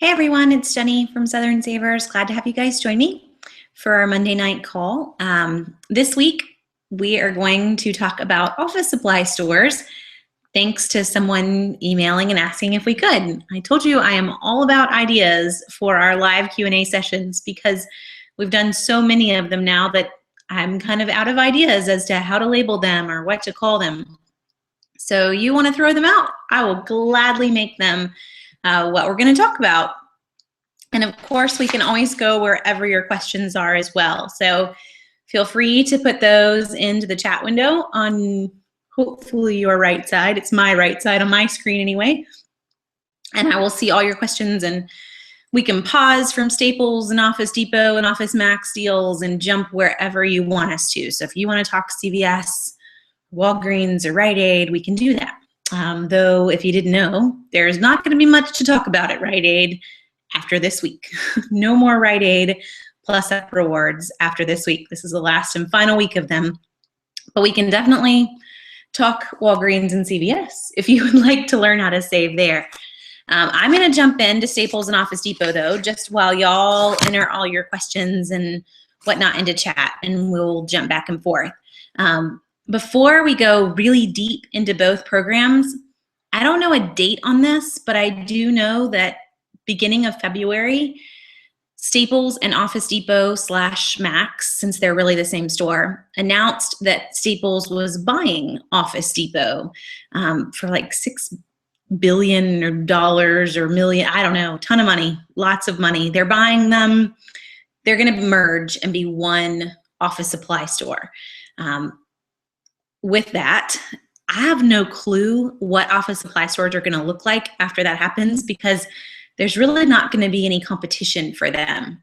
Hey everyone, it's Jenny from Southern Savers. Glad to have you guys join me for our Monday night call. This week, we are going to talk about office supply stores, thanks to someone emailing and asking if we could. I told you I am all about ideas for our live Q&A sessions because we've done so many of them now that I'm kind of out of ideas as to how to label them or what to call them. So you want to throw them out? I will gladly make them what we're going to talk about. And of course, we can always go wherever your questions are as well. So feel free to put those into the chat window on hopefully your right side. It's my right side on my screen anyway. And I will see all your questions, and we can pause from Staples and Office Depot and Office Max deals and jump wherever you want us to. So if you want to talk CVS, Walgreens, or Rite Aid, we can do that. Though if you didn't know, there's not going to be much to talk about at Rite Aid after this week. No more Rite Aid Plus Up rewards after this week. This is the last and final week of them. But we can definitely talk Walgreens and CVS if you would like to learn how to save there. I'm going to jump into Staples and Office Depot, though, just while y'all enter all your questions and whatnot into chat, and we'll jump back and forth. Before we go really deep into both programs, I don't know a date on this, but I do know that beginning of February, Staples and Office Depot / Max, since they're really the same store, announced that Staples was buying Office Depot for like $6 billion or million, I don't know, ton of money, lots of money. They're buying them. They're going to merge and be one office supply store. With that, I have no clue what office supply stores are going to look like after that happens, because there's really not going to be any competition for them.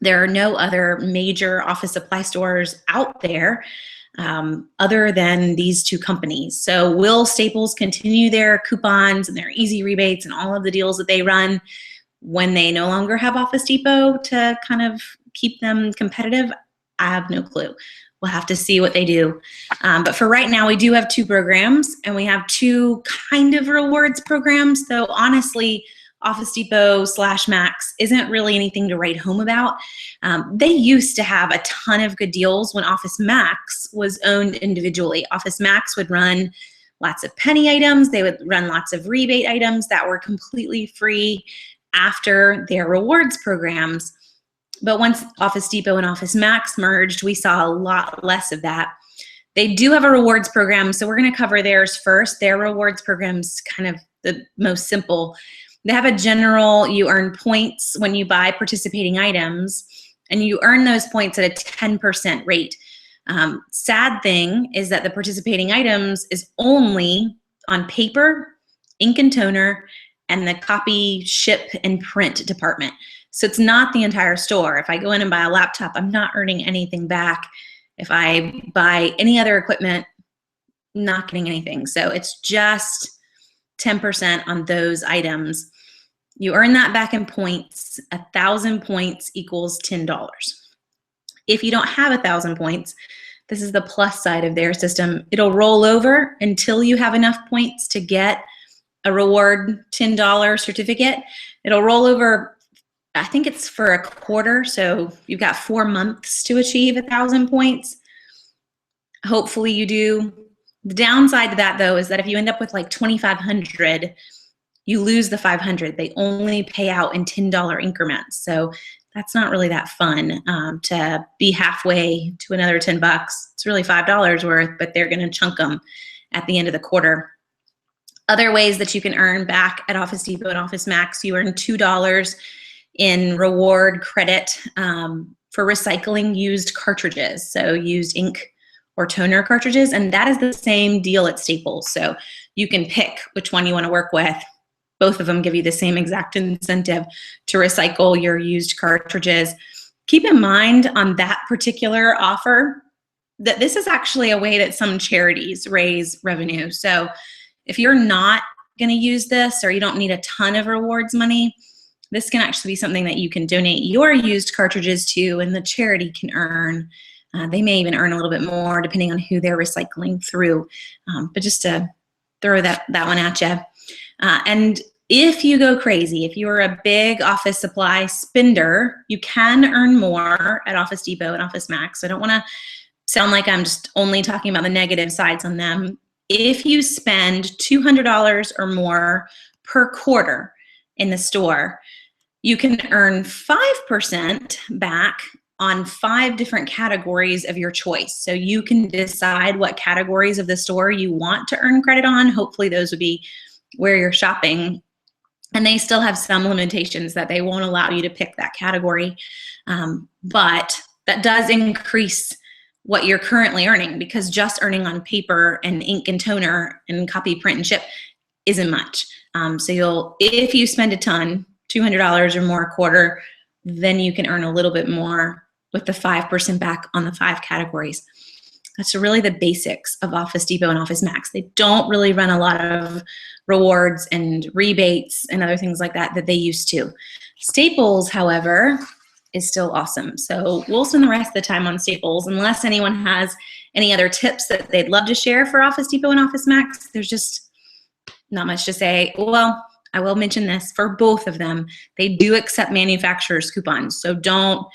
There are no other major office supply stores out there other than these two companies. So will Staples continue their coupons and their easy rebates and all of the deals that they run when they no longer have Office Depot to kind of keep them competitive? I have no clue. We'll have to see what they do. But for right now, we do have two programs, and we have two kind of rewards programs, though honestly, Office Depot / Max isn't really anything to write home about. They used to have a ton of good deals when Office Max was owned individually. Office Max would run lots of penny items. They would run lots of rebate items that were completely free after their rewards programs. But once Office Depot and Office Max merged, we saw a lot less of that. They do have a rewards program, so we're going to cover theirs first. Their rewards program's kind of the most simple. They have a general, you earn points when you buy participating items, and you earn those points at a 10% rate. Sad thing is that the participating items is only on paper, ink and toner, and the copy, ship, and print department. So it's not the entire store. If I go in and buy a laptop, I'm not earning anything back. If I buy any other equipment, not getting anything. So it's just 10% on those items. You earn that back in points. 1,000 points equals $10. If you don't have 1,000 points, this is the plus side of their system. It'll roll over until you have enough points to get a reward $10 certificate. It'll roll over, I think it's for a quarter, so you've got 4 months to achieve 1,000 points. Hopefully you do. The downside to that, though, is that if you end up with like 2,500, you lose the 500. They only pay out in $10 increments. So that's not really that fun to be halfway to another 10 bucks. It's really $5 worth, but they're going to chunk them at the end of the quarter. Other ways that you can earn back at Office Depot and Office Max, you earn $2 in reward credit for recycling used cartridges. So used ink or toner cartridges, and that is the same deal at Staples. So you can pick which one you want to work with. Both of them give you the same exact incentive to recycle your used cartridges. Keep in mind on that particular offer that this is actually a way that some charities raise revenue. So if you're not going to use this, or you don't need a ton of rewards money, this can actually be something that you can donate your used cartridges to, and the charity can earn. They may even earn a little bit more depending on who they're recycling through. But just to throw that one at you. And If you go crazy, if you're a big office supply spender, you can earn more at Office Depot and Office Max. So I don't want to sound like I'm just only talking about the negative sides on them. If you spend $200 or more per quarter in the store, you can earn 5% back on 5 different categories of your choice. So you can decide what categories of the store you want to earn credit on. Hopefully those would be where you're shopping. And they still have some limitations that they won't allow you to pick that category. But that does increase what you're currently earning, because just earning on paper and ink and toner and copy, print, and ship isn't much. So if you spend a ton, $200 or more a quarter, then you can earn a little bit more with the 5% back on the 5 categories. That's really the basics of Office Depot and Office Max. They don't really run a lot of rewards and rebates and other things like that they used to. Staples, however, is still awesome. So we'll spend the rest of the time on Staples, unless anyone has any other tips that they'd love to share for Office Depot and Office Max. There's just not much to say. Well, I will mention this for both of them. They do accept manufacturer's coupons, so don't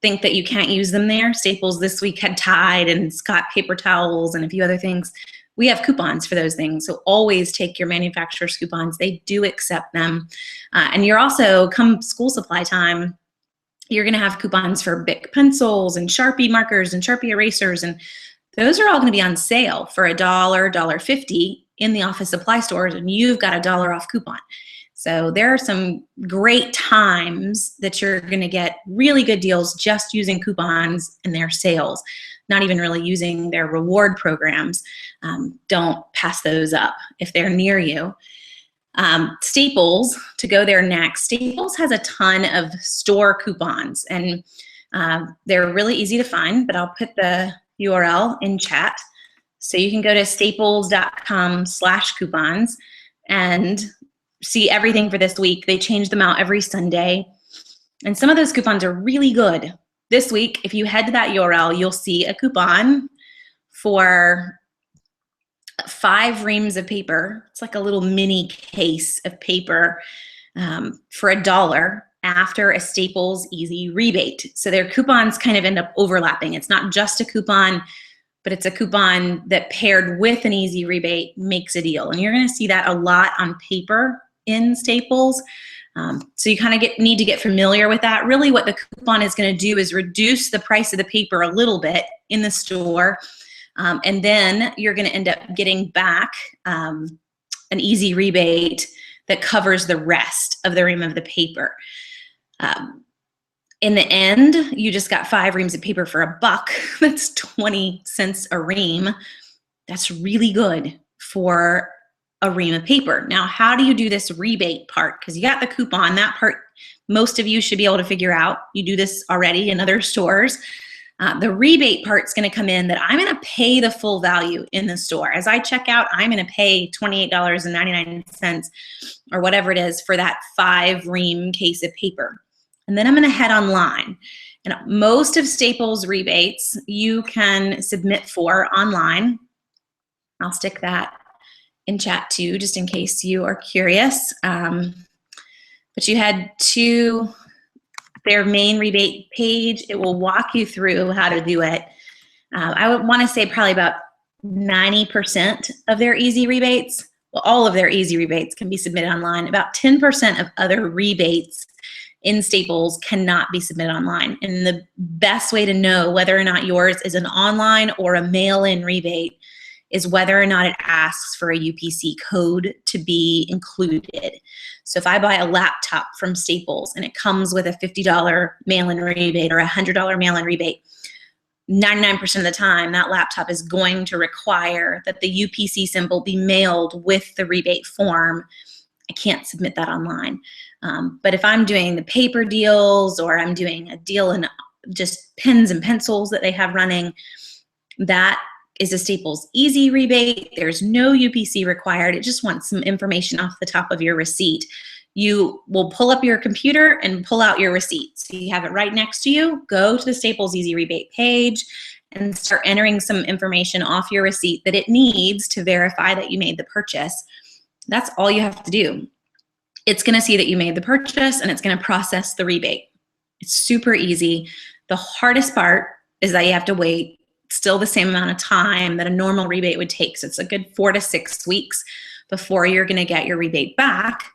think that you can't use them there. Staples this week had Tide and Scott paper towels and a few other things. We have coupons for those things, so always take your manufacturer's coupons. They do accept them. And you're also, come school supply time, you're gonna have coupons for Bic pencils and Sharpie markers and Sharpie erasers, and those are all gonna be on sale for $1, $1.50 in the office supply stores, and you've got a $1 off coupon. So there are some great times that you're gonna get really good deals just using coupons and their sales, not even really using their reward programs. Don't pass those up if they're near you. Staples, to go there next, Staples has a ton of store coupons, and they're really easy to find, but I'll put the URL in chat. So you can go to staples.com/coupons and see everything for this week. They change them out every Sunday. And some of those coupons are really good. This week, if you head to that URL, you'll see a coupon for 5 reams of paper. It's like a little mini case of paper for $1 after a Staples Easy rebate. So their coupons kind of end up overlapping. It's not just a coupon, but it's a coupon that paired with an Easy rebate makes a deal. And you're gonna see that a lot on paper in Staples. So you kind of need to get familiar with that. Really what the coupon is gonna do is reduce the price of the paper a little bit in the store. And then you're gonna end up getting back an Easy rebate that covers the rest of the ream of the paper. In the end, you just got 5 reams of paper for $1. That's 20 cents a ream. That's really good for a ream of paper. Now, how do you do this rebate part? Because you got the coupon, that part most of you should be able to figure out. You do this already in other stores. The rebate part's gonna come in that I'm gonna pay the full value in the store. As I check out, I'm gonna pay $28.99 or whatever it is for that 5 ream case of paper. And then I'm gonna head online. And most of Staples rebates you can submit for online. I'll stick that in chat too, just in case you are curious. But you head to their main rebate page. It will walk you through how to do it. I would wanna say probably about 90% of their Easy rebates, well, all of their Easy rebates can be submitted online. About 10% of other rebates in Staples cannot be submitted online. And the best way to know whether or not yours is an online or a mail-in rebate is whether or not it asks for a UPC code to be included. So if I buy a laptop from Staples and it comes with a $50 mail-in rebate or a $100 mail-in rebate, 99% of the time that laptop is going to require that the UPC symbol be mailed with the rebate form. I can't submit that online. But if I'm doing the paper deals or I'm doing a deal in just pens and pencils that they have running, that is a Staples Easy rebate. There's no UPC required. It just wants some information off the top of your receipt. You will pull up your computer and pull out your receipt. So you have it right next to you. Go to the Staples Easy rebate page and start entering some information off your receipt that it needs to verify that you made the purchase. That's all you have to do. it's going to see that you made the purchase and it's going to process the rebate. It's super easy. The hardest part is that you have to wait still the same amount of time that a normal rebate would take. So it's a good 4 to 6 weeks before you're going to get your rebate back.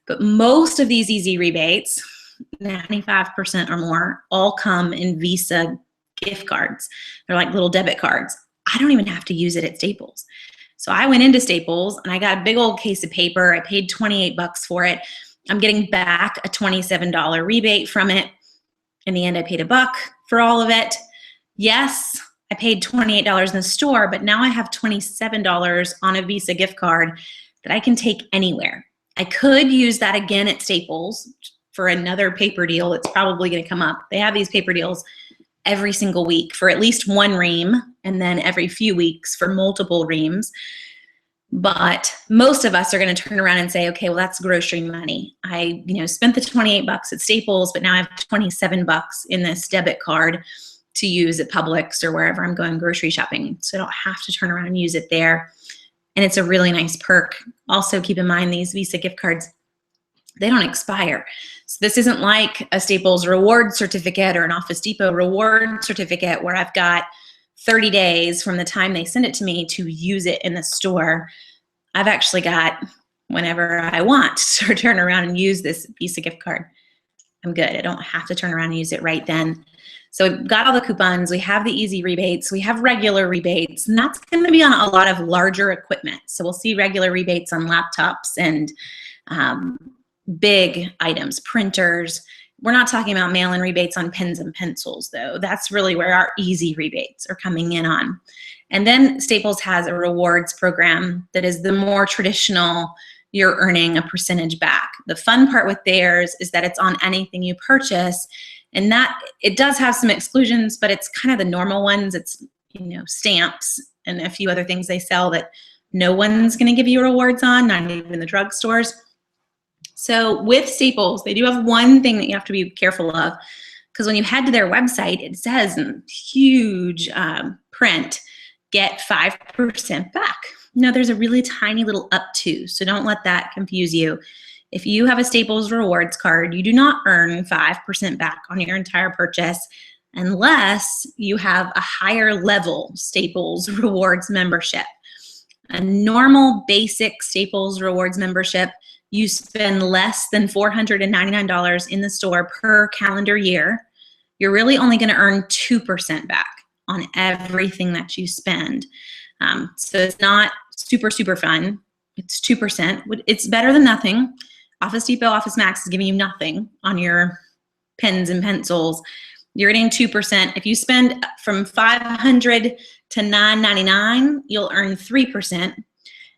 But most of these easy rebates, 95% or more, all come in Visa gift cards. They're like little debit cards. I don't even have to use it at Staples. So I went into Staples and I got a big old case of paper. I paid 28 bucks for it. I'm getting back a $27 rebate from it. In the end, I paid $1 for all of it. Yes, I paid $28 in the store, but now I have $27 on a Visa gift card that I can take anywhere. I could use that again at Staples for another paper deal. It's probably going to come up. They have these paper deals every single week for at least one ream, and then every few weeks for multiple reams. But most of us are going to turn around and say, okay, well, that's grocery money. I, spent the 28 bucks at Staples, but now I have 27 bucks in this debit card to use at Publix or wherever I'm going grocery shopping. So I don't have to turn around and use it there. And it's a really nice perk. Also, keep in mind these Visa gift cards, they don't expire. So this isn't like a Staples reward certificate or an Office Depot reward certificate where I've got 30 days from the time they send it to me to use it in the store. I've actually got whenever I want to turn around and use this Visa gift card. I'm good. I don't have to turn around and use it right then. So we've got all the coupons. We have the easy rebates. We have regular rebates, and that's going to be on a lot of larger equipment. So we'll see regular rebates on laptops and big items, printers. We're not talking about mail-in rebates on pens and pencils, though. That's really where our easy rebates are coming in on. And then Staples has a rewards program that is the more traditional, you're earning a percentage back. The fun part with theirs is that it's on anything you purchase, and that it does have some exclusions, but it's kind of the normal ones. It's, stamps and a few other things they sell that no one's going to give you rewards on, not even the drugstores. So with Staples, they do have one thing that you have to be careful of, because when you head to their website, it says in huge print, get 5% back. No, there's a really tiny little up to, so don't let that confuse you. If you have a Staples rewards card, you do not earn 5% back on your entire purchase unless you have a higher level Staples rewards membership. A normal basic Staples rewards membership, you spend less than $499 in the store per calendar year, you're really only going to earn 2% back on everything that you spend. So it's not super, super fun. It's 2%. It's better than nothing. Office Depot, Office Max is giving you nothing on your pens and pencils. You're getting 2%. If you spend from $500 to $999, you'll earn 3%.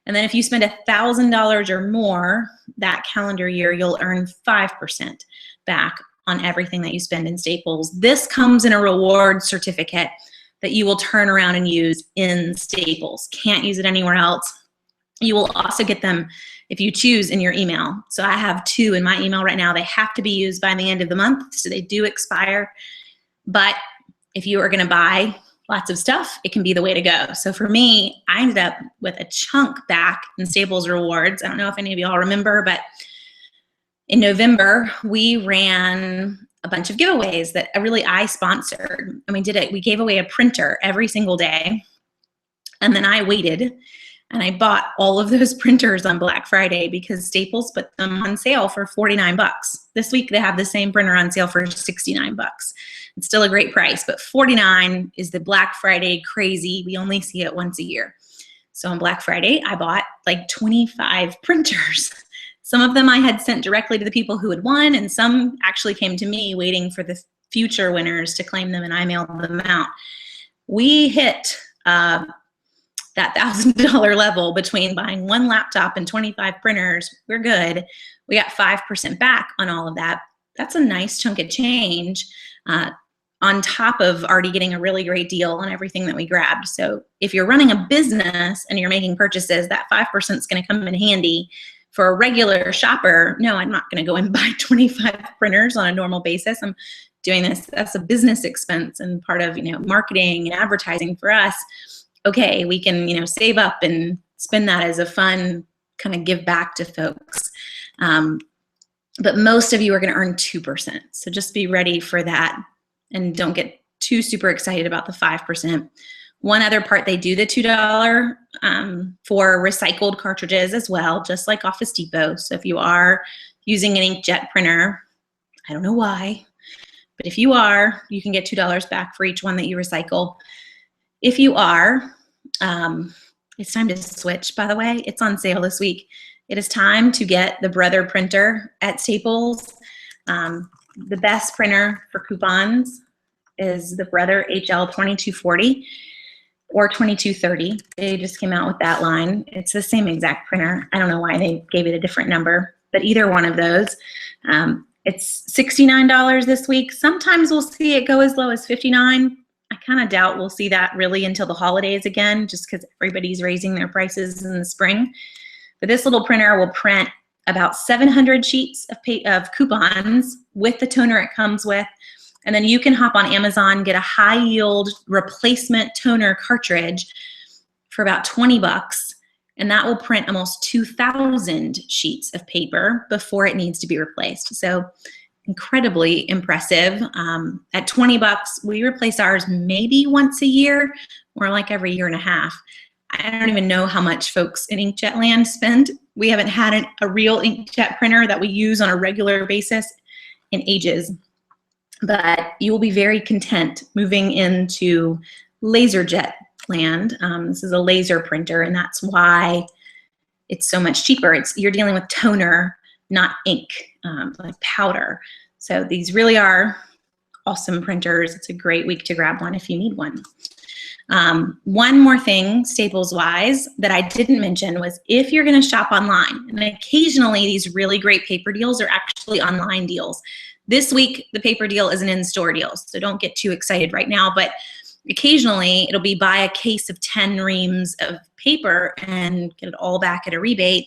And then if you spend $1,000 or more that calendar year, you'll earn 5% back on everything that you spend in Staples. This comes in a reward certificate that you will turn around and use in Staples. Can't use it anywhere else. You will also get them, if you choose, in your email. So I have 2 in my email right now. They have to be used by the end of the month, so they do expire. But if you are going to buy lots of stuff, it can be the way to go. So for me, I ended up with a chunk back in Staples rewards. I don't know if any of y'all remember, but in November, we ran a bunch of giveaways that I sponsored. And we gave away a printer every single day. And then I waited and I bought all of those printers on Black Friday because Staples put them on sale for 49 bucks. This week they have the same printer on sale for 69 bucks. It's still a great price, but 49 is the Black Friday crazy. We only see it once a year. So on Black Friday, I bought like 25 printers. Some of them I had sent directly to the people who had won, and some actually came to me waiting for the future winners to claim them, and I mailed them out. We hit that $1,000 level between buying 1 laptop and 25 printers. We're good. We got 5% back on all of that. That's a nice chunk of change on top of already getting a really great deal on everything that we grabbed. So if you're running a business and you're making purchases, that 5% is going to come in handy. For a regular shopper, no, I'm not going to go and buy 25 printers on a normal basis. I'm doing this. That's a business expense and part of marketing and advertising for us. Okay, we can save up and spend that as a fun kind of give back to folks. but most of you are going to earn 2%. So just be ready for that and don't get too super excited about the 5%. One other part, they do the $2 for recycled cartridges as well, just like Office Depot. So if you are using an inkjet printer, I don't know why, but if you are, you can get $2 back for each one that you recycle. If you are, it's time to switch, by the way. It's on sale this week. It is time to get the Brother printer at Staples. The best printer for coupons is the Brother HL 2240 or 2230. They just came out with that line. It's the same exact printer. I don't know why they gave it a different number, but either one of those. It's $69 this week. Sometimes we'll see it go as low as $59. I kind of doubt we'll see that really until the holidays again, just because everybody's raising their prices in the spring. But this little printer will print about 700 sheets of coupons with the toner it comes with. And then you can hop on Amazon, get a high yield replacement toner cartridge for about 20 bucks. And that will print almost 2,000 sheets of paper before it needs to be replaced. So incredibly impressive. At 20 bucks, we replace ours maybe once a year, or like every year and a half. I don't even know how much folks in inkjet land spend. We haven't had a real inkjet printer that we use on a regular basis in ages. But you will be very content moving into LaserJet land. This is a laser printer, and that's why it's so much cheaper. You're dealing with toner, not ink, like powder. So these really are awesome printers. It's a great week to grab one if you need one. One more thing, Staples-wise, that I didn't mention was if you're going to shop online, and occasionally these really great paper deals are actually online deals. This week, the paper deal is an in-store deal, so don't get too excited right now, but occasionally it'll be buy a case of 10 reams of paper and get it all back at a rebate.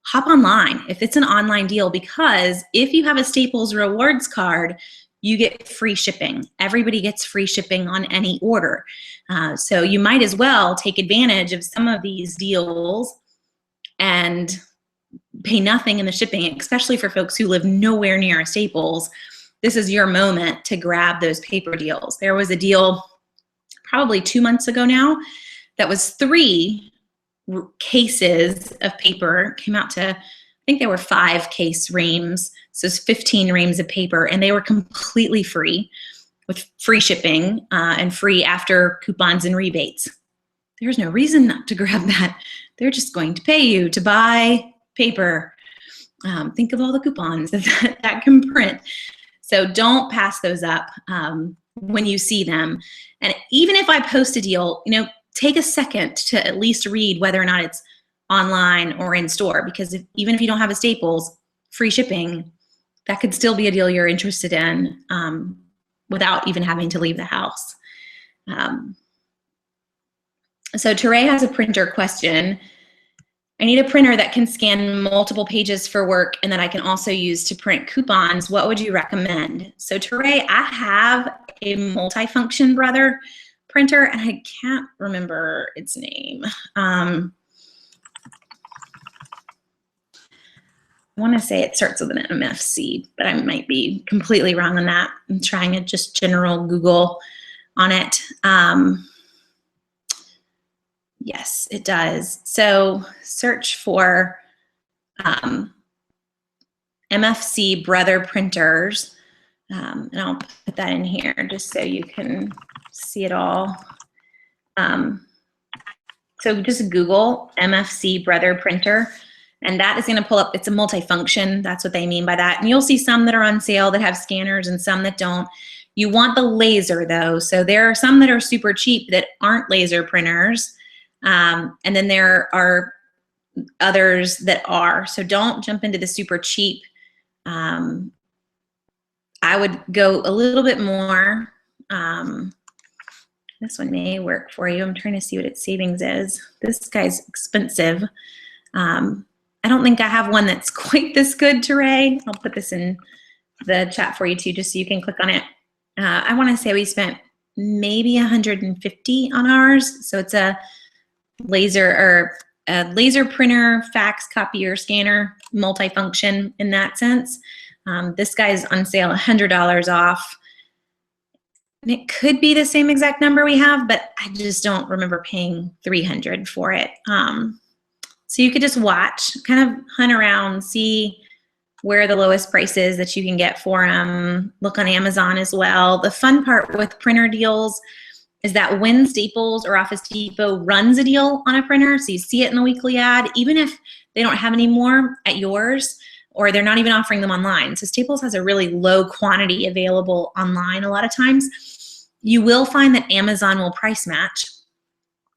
Hop online if it's an online deal, because if you have a Staples Rewards card, you get free shipping. Everybody gets free shipping on any order. So you might as well take advantage of some of these deals and pay nothing in the shipping, especially for folks who live nowhere near a Staples. This is your moment to grab those paper deals. There was a deal probably 2 months ago now that was 3 cases of paper, came out to, I think there were 5 case reams, so it's 15 reams of paper, and they were completely free with free shipping and free after coupons and rebates. There's no reason not to grab that. They're just going to pay you to buy paper. Think of all the coupons that can print. So don't pass those up when you see them. And even if I post a deal, take a second to at least read whether or not it's online or in store, because even if you don't have a Staples, free shipping, that could still be a deal you're interested in without even having to leave the house. So Teray has a printer question. I need a printer that can scan multiple pages for work and that I can also use to print coupons. What would you recommend? So Teray, I have a multifunction Brother printer, and I can't remember its name. I want to say it starts with an MFC, but I might be completely wrong on that. I'm trying a just general Google on it. Yes, it does. So search for MFC Brother printers, and I'll put that in here just so you can see it all. So just Google MFC Brother printer, and that is going to pull up. It's a multifunction. That's what they mean by that. And you'll see some that are on sale that have scanners and some that don't. You want the laser though. So there are some that are super cheap that aren't laser printers. And then there are others that are. So don't jump into the super cheap. I would go a little bit more. This one may work for you. I'm trying to see what its savings is. This guy's expensive. I don't think I have one that's quite this good, Teray. I'll put this in the chat for you too, just so you can click on it. I want to say we spent maybe $150 on ours. So it's a laser printer, fax, copier, scanner. multifunction in that sense. This guy's on sale, $100 off. And it could be the same exact number we have, but I just don't remember paying $300 for it. So you could just watch, kind of hunt around, see where the lowest price is that you can get for them. Look on Amazon as well. The fun part with printer deals is that when Staples or Office Depot runs a deal on a printer, so you see it in the weekly ad, even if they don't have any more at yours, or they're not even offering them online. So Staples has a really low quantity available online a lot of times. You will find that Amazon will price match.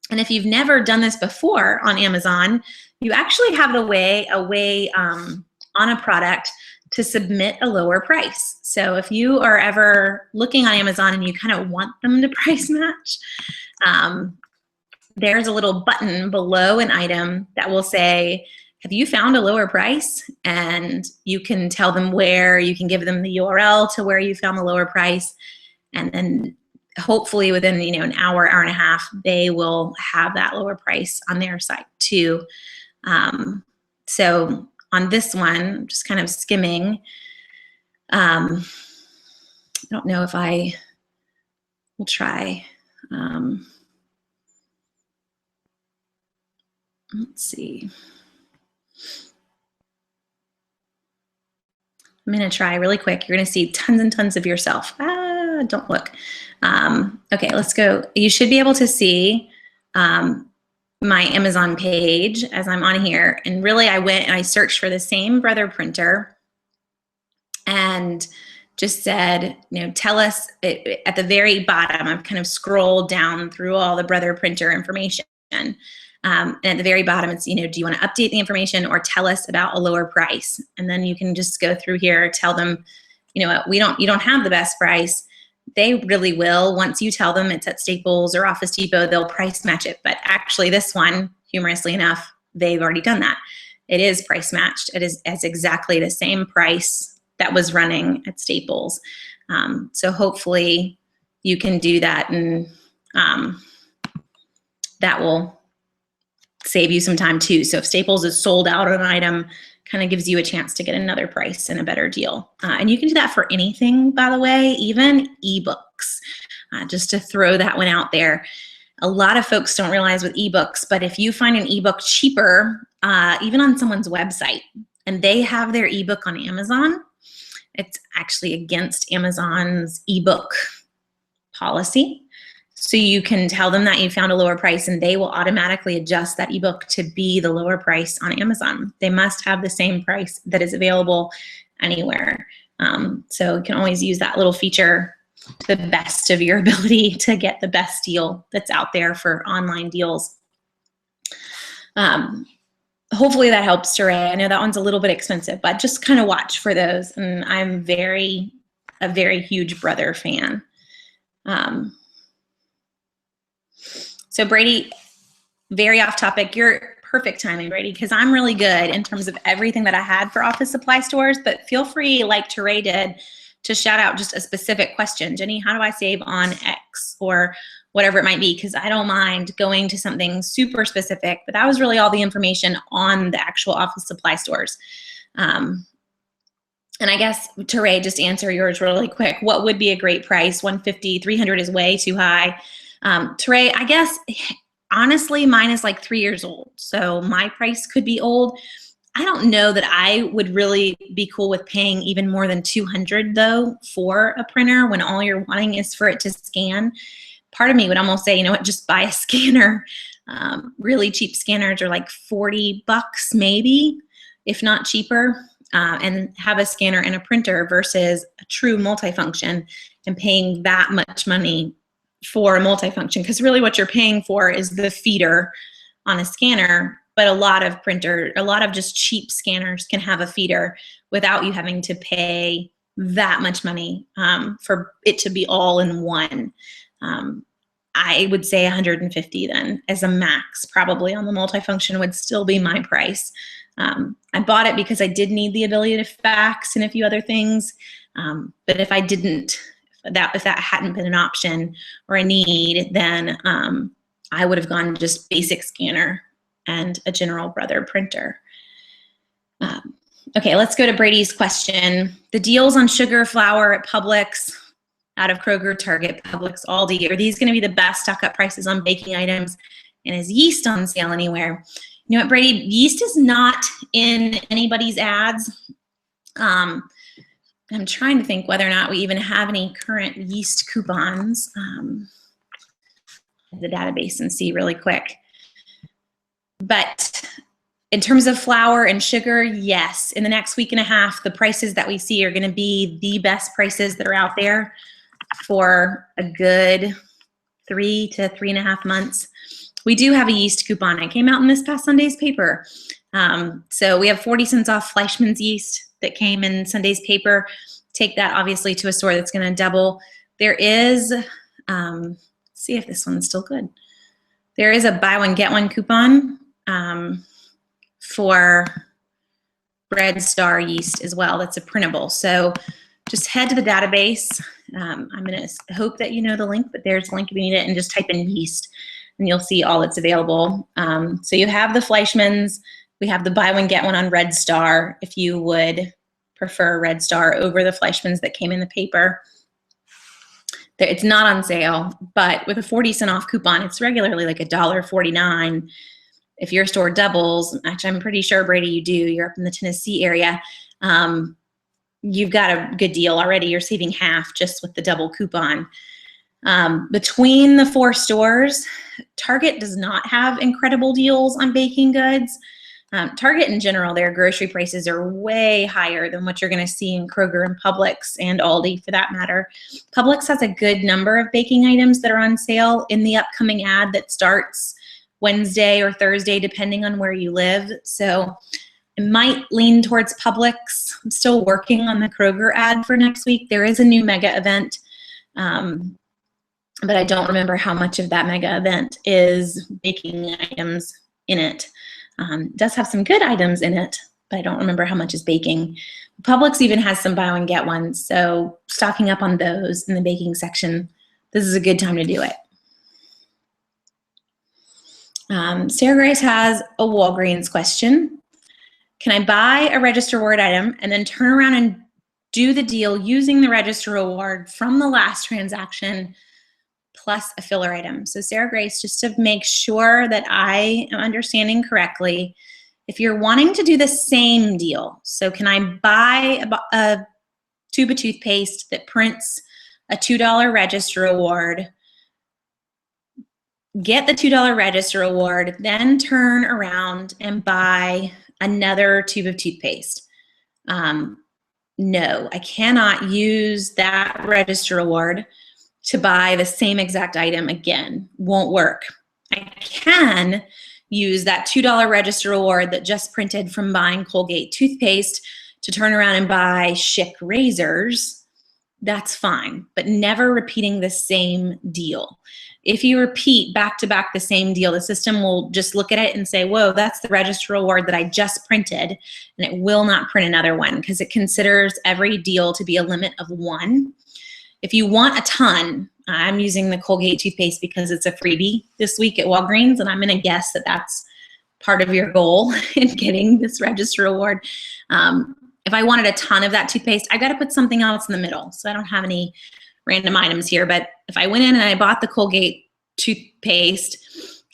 And if you've never done this before on Amazon, you actually have a way on a product to submit a lower price. So if you are ever looking on Amazon and you kind of want them to price match, there's a little button below an item that will say, have you found a lower price? And you can tell them where, you can give them the URL to where you found the lower price. And then hopefully within an hour, hour and a half, they will have that lower price on their site too. So on this one, just kind of skimming, I don't know if I will try. Let's see. I'm going to try really quick. You're going to see tons and tons of yourself. Don't look. Okay, let's go. You should be able to see my Amazon page as I'm on here. And really, I went and I searched for the same Brother printer and just said, tell us at the very bottom. I've kind of scrolled down through all the Brother printer information. And at the very bottom, it's, do you want to update the information or tell us about a lower price? And then you can just go through here, tell them, you don't have the best price. They really will. Once you tell them it's at Staples or Office Depot, they'll price match it. But actually this one, humorously enough, they've already done that. It is price matched. It is exactly the same price that was running at Staples. So hopefully you can do that, and that will save you some time too. So if Staples is sold out on an item, kind of gives you a chance to get another price and a better deal. And you can do that for anything, by the way, even ebooks, just to throw that one out there. A lot of folks don't realize with ebooks, but if you find an ebook cheaper, even on someone's website, and they have their ebook on Amazon, it's actually against Amazon's ebook policy. So you can tell them that you found a lower price, and they will automatically adjust that ebook to be the lower price on Amazon. They must have the same price that is available anywhere. So you can always use that little feature to the best of your ability to get the best deal that's out there for online deals. Hopefully that helps, Teray. I know that one's a little bit expensive, but just kind of watch for those. And I'm a very huge Brother fan. So Brady, very off topic. You're perfect timing, Brady, because I'm really good in terms of everything that I had for office supply stores, but feel free, like Teray did, to shout out just a specific question. Jenny, how do I save on X or whatever it might be? Because I don't mind going to something super specific, but that was really all the information on the actual office supply stores. And I guess, Teray, just answer yours really quick. What would be a great price? $150, $300 is way too high. Teray, I guess, honestly, mine is like 3 years old. So my price could be old. I don't know that I would really be cool with paying even more than $200 though for a printer when all you're wanting is for it to scan. Part of me would almost say, just buy a scanner. Really cheap scanners are like $40 maybe, if not cheaper, and have a scanner and a printer versus a true multifunction and paying that much money for a multifunction, because really what you're paying for is the feeder on a scanner. But a lot of just cheap scanners can have a feeder without you having to pay that much money for it to be all in one. I would say $150 then as a max, probably on the multifunction would still be my price. I bought it because I did need the ability to fax and a few other things. But if I didn't, if that hadn't been an option or a need, then I would have gone just basic scanner and a General Brother printer. Okay, let's go to Brady's question. The deals on sugar, flour at Publix, out of Kroger, Target, Publix, Aldi, are these going to be the best stock-up prices on baking items? And is yeast on sale anywhere? You know what, Brady? Yeast is not in anybody's ads. I'm trying to think whether or not we even have any current yeast coupons. The database and see really quick. But in terms of flour and sugar, yes, in the next week and a half, the prices that we see are going to be the best prices that are out there for a good 3 to 3.5 months. We do have a yeast coupon. It came out in this past Sunday's paper. So we have 40 cents off Fleischmann's yeast that came in Sunday's paper. Take that obviously to a store that's going to double. There is, see if this one's still good. There is a buy one, get one coupon for Red Star yeast as well. That's a printable. So just head to the database. I'm going to hope that you know the link, but there's the link if you need it, and just type in yeast and you'll see all that's available. So you have the Fleischmann's. We have the buy one, get one on Red Star if you would prefer Red Star over the Fleischmann's that came in the paper. It's not on sale, but with a 40 cent off coupon, it's regularly like $1.49. If your store doubles, actually I'm pretty sure, Brady, you do, you're up in the Tennessee area, you've got a good deal already. You're saving half just with the double coupon. Between the 4 stores, Target does not have incredible deals on baking goods. Target in general, their grocery prices are way higher than what you're going to see in Kroger and Publix and Aldi for that matter. Publix has a good number of baking items that are on sale in the upcoming ad that starts Wednesday or Thursday, depending on where you live. So I might lean towards Publix. I'm still working on the Kroger ad for next week. There is a new mega event, but I don't remember how much of that mega event is baking items in it. It does have some good items in it, but I don't remember how much is baking. Publix even has some buy one, get one, so stocking up on those in the baking section, this is a good time to do it. Sarah Grace has a Walgreens question. Can I buy a register reward item and then turn around and do the deal using the register reward from the last transaction plus a filler item? So Sarah Grace, just to make sure that I am understanding correctly, if you're wanting to do the same deal, so can I buy a tube of toothpaste that prints a $2 register reward, get the $2 register reward, then turn around and buy another tube of toothpaste? No, I cannot use that register reward to buy the same exact item again. Won't work. I can use that $2 register reward that just printed from buying Colgate toothpaste to turn around and buy Schick razors. That's fine, but never repeating the same deal. If you repeat back-to-back the same deal, the system will just look at it and say, whoa, that's the register reward that I just printed, and it will not print another one because it considers every deal to be a limit of 1. If you want a ton, I'm using the Colgate toothpaste because it's a freebie this week at Walgreens, and I'm going to guess that that's part of your goal in getting this register reward. If I wanted a ton of that toothpaste, I got to put something else in the middle. So I don't have any random items here, but if I went in and I bought the Colgate toothpaste,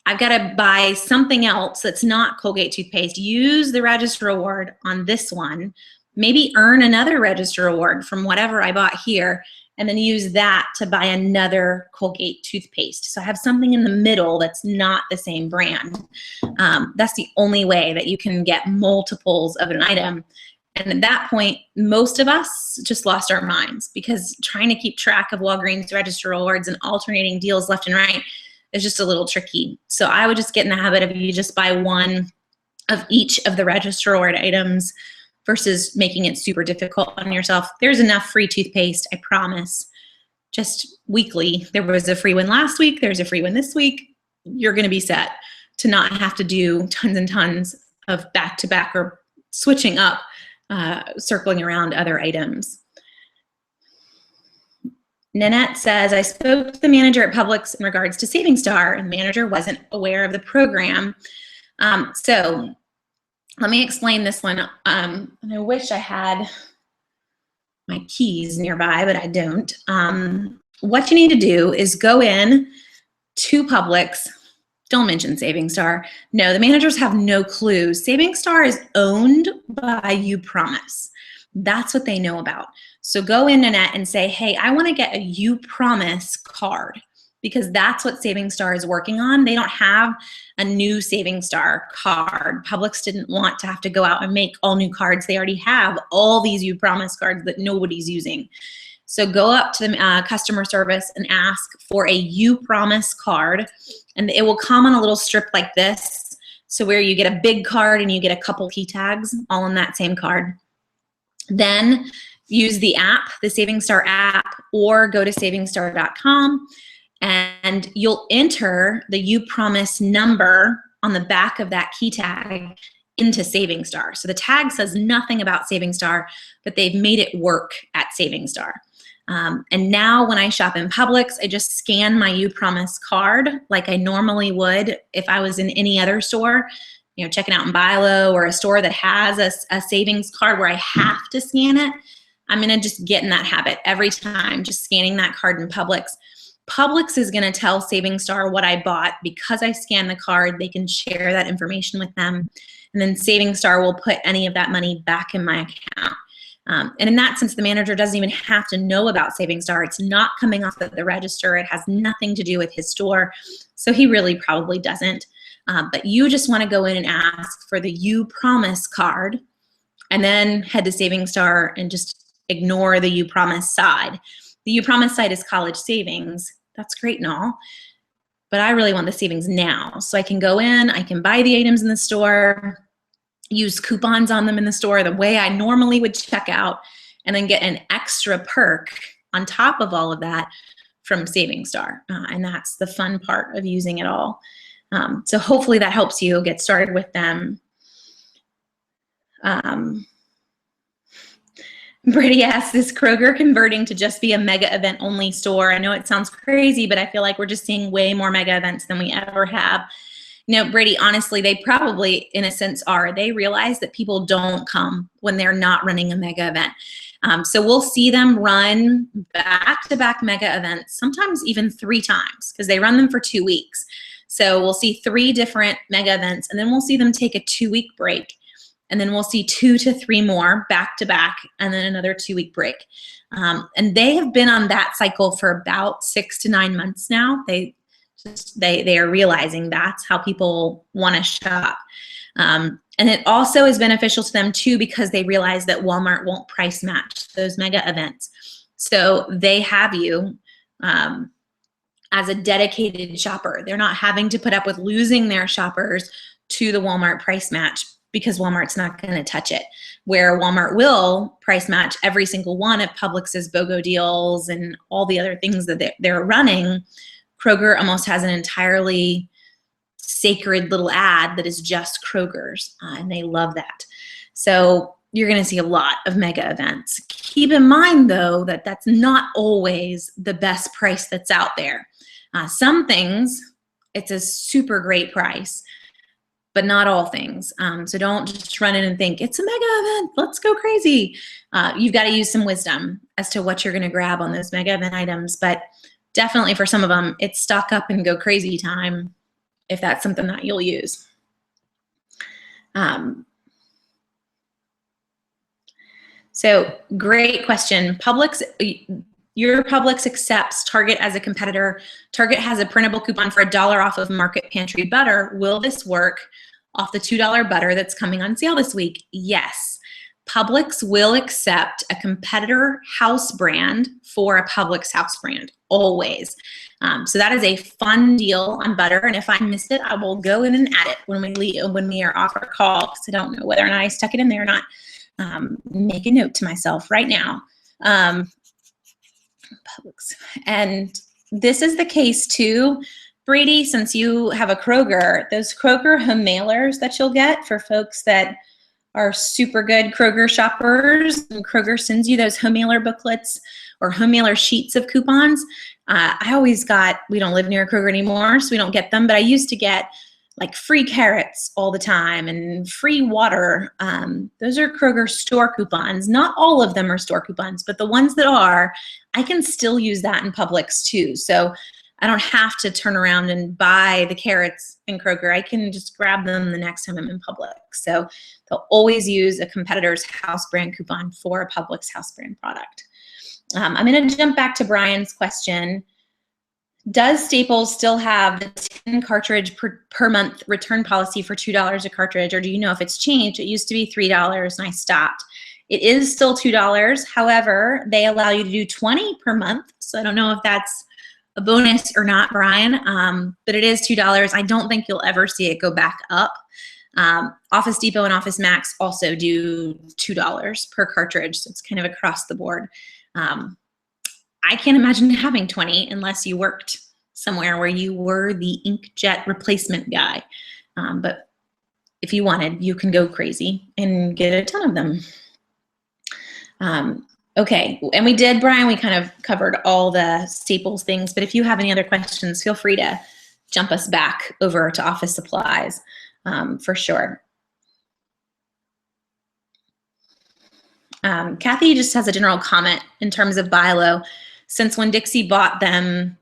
I've got to buy something else that's not Colgate toothpaste, use the register reward on this one, maybe earn another register reward from whatever I bought here, and then use that to buy another Colgate toothpaste. So I have something in the middle that's not the same brand. That's the only way that you can get multiples of an item. And at that point, most of us just lost our minds because trying to keep track of Walgreens register rewards and alternating deals left and right is just a little tricky. So I would just get in the habit of you just buy one of each of the register reward items versus making it super difficult on yourself. There's enough free toothpaste, I promise. Just weekly. There was a free one last week. There's a free one this week. You're going to be set to not have to do tons and tons of back-to-back or switching up, circling around other items. Nanette says, I spoke to the manager at Publix in regards to Saving Star, and the manager wasn't aware of the program. So Let me explain this one. And I wish I had my keys nearby, but I don't. What you need to do is go in to Publix. Don't mention Saving Star. No, the managers have no clue. Saving Star is owned by UPromise. That's what they know about. So go in Nanette and say, hey, I want to get a UPromise card, because that's what Saving Star is working on. They don't have a new Saving Star card. Publix didn't want to have to go out and make all new cards. They already have all these UPromise cards that nobody's using. So go up to the customer service and ask for a UPromise card, and it will come on a little strip like this. So where you get a big card and you get a couple key tags all on that same card. Then use the app, the Saving Star app, or go to savingstar.com, and you'll enter the UPromise number on the back of that key tag into Saving Star. So the tag says nothing about Saving Star, but they've made it work at Saving Star. And now when I shop in Publix, I just scan my UPromise card like I normally would if I was in any other store, you know, checking out in Bilo or a store that has a savings card where I have to scan it. I'm gonna just get in that habit every time, just scanning that card in Publix. Publix is gonna tell Saving Star what I bought because I scanned the card. They can share that information with them. And then Saving Star will put any of that money back in my account. And in that sense, the manager doesn't even have to know about Saving Star. It's not coming off of the register. It has nothing to do with his store. So he really probably doesn't. But you just want to go in and ask for the UPromise card, and then head to Saving Star and just ignore the UPromise side. The UPromise side is college savings. That's great and all, but I really want the savings now. So I can go in, I can buy the items in the store, use coupons on them in the store the way I normally would check out, and then get an extra perk on top of all of that from Saving Star. And that's the fun part of using it all. So hopefully that helps you get started with them. Brady asks, is Kroger converting to just be a mega event only store? I know it sounds crazy, but I feel like we're just seeing way more mega events than we ever have. You know, Brady, honestly, they probably, in a sense, are. They realize that people don't come when they're not running a mega event. So we'll see them run back-to-back mega events, sometimes even 3 times, because they run them for 2 weeks. So we'll see 3 different mega events, and then we'll see them take a 2-week break. And then we'll see 2 to 3 more back-to-back, and then another 2-week break. And they have been on that cycle for about 6 to 9 months now. They are realizing that's how people want to shop. And it also is beneficial to them too, because they realize that Walmart won't price match those mega events. So they have you as a dedicated shopper. They're not having to put up with losing their shoppers to the Walmart price match, because Walmart's not going to touch it. Where Walmart will price match every single one of Publix's BOGO deals and all the other things that they're running, Kroger almost has an entirely sacred little ad that is just Kroger's, and they love that. So you're going to see a lot of mega events. Keep in mind, though, that that's not always the best price that's out there. Some things, it's a super great price, but not all things. So don't just run in and think, it's a mega event, let's go crazy. You've got to use some wisdom as to what you're going to grab on those mega event items. But definitely for some of them, it's stock up and go crazy time if that's something that you'll use. So great question. Publix, your Publix accepts Target as a competitor. Target has a printable coupon for $1 off of Market Pantry butter. Will this work off the $2 butter that's coming on sale this week? Yes. Publix will accept a competitor house brand for a Publix house brand, always. So that is a fun deal on butter, and if I missed it, I will go in and add it when we are off our call, because I don't know whether or not I stuck it in there or not. Make a note to myself right now. Publix. And this is the case too, Brady, since you have a Kroger, those Kroger home mailers that you'll get for folks that are super good Kroger shoppers, and Kroger sends you those home mailer booklets or home mailer sheets of coupons. I always got, we don't live near Kroger anymore, so we don't get them, but I used to get like free carrots all the time and free water. Those are Kroger store coupons. Not all of them are store coupons, but the ones that are, I can still use that in Publix too. So I don't have to turn around and buy the carrots in Kroger. I can just grab them the next time I'm in Publix. So they'll always use a competitor's house brand coupon for a Publix house brand product. I'm going to jump back to Brian's question. Does Staples still have the 10 cartridge per month return policy for $2 a cartridge, or do you know if it's changed? It used to be $3 and I stopped. It is still $2. However, they allow you to do 20 per month. So I don't know if that's a bonus or not, Brian, but it is $2. I don't think you'll ever see it go back up. Office Depot and Office Max also do $2 per cartridge. So it's kind of across the board. I can't imagine having 20 unless you worked somewhere where you were the inkjet replacement guy. But if you wanted, you can go crazy and get a ton of them. Okay, and we did, Brian, we kind of covered all the Staples things, but if you have any other questions, feel free to jump us back over to office supplies for sure. Kathy just has a general comment in terms of BI-LO. Since when Dixie bought them,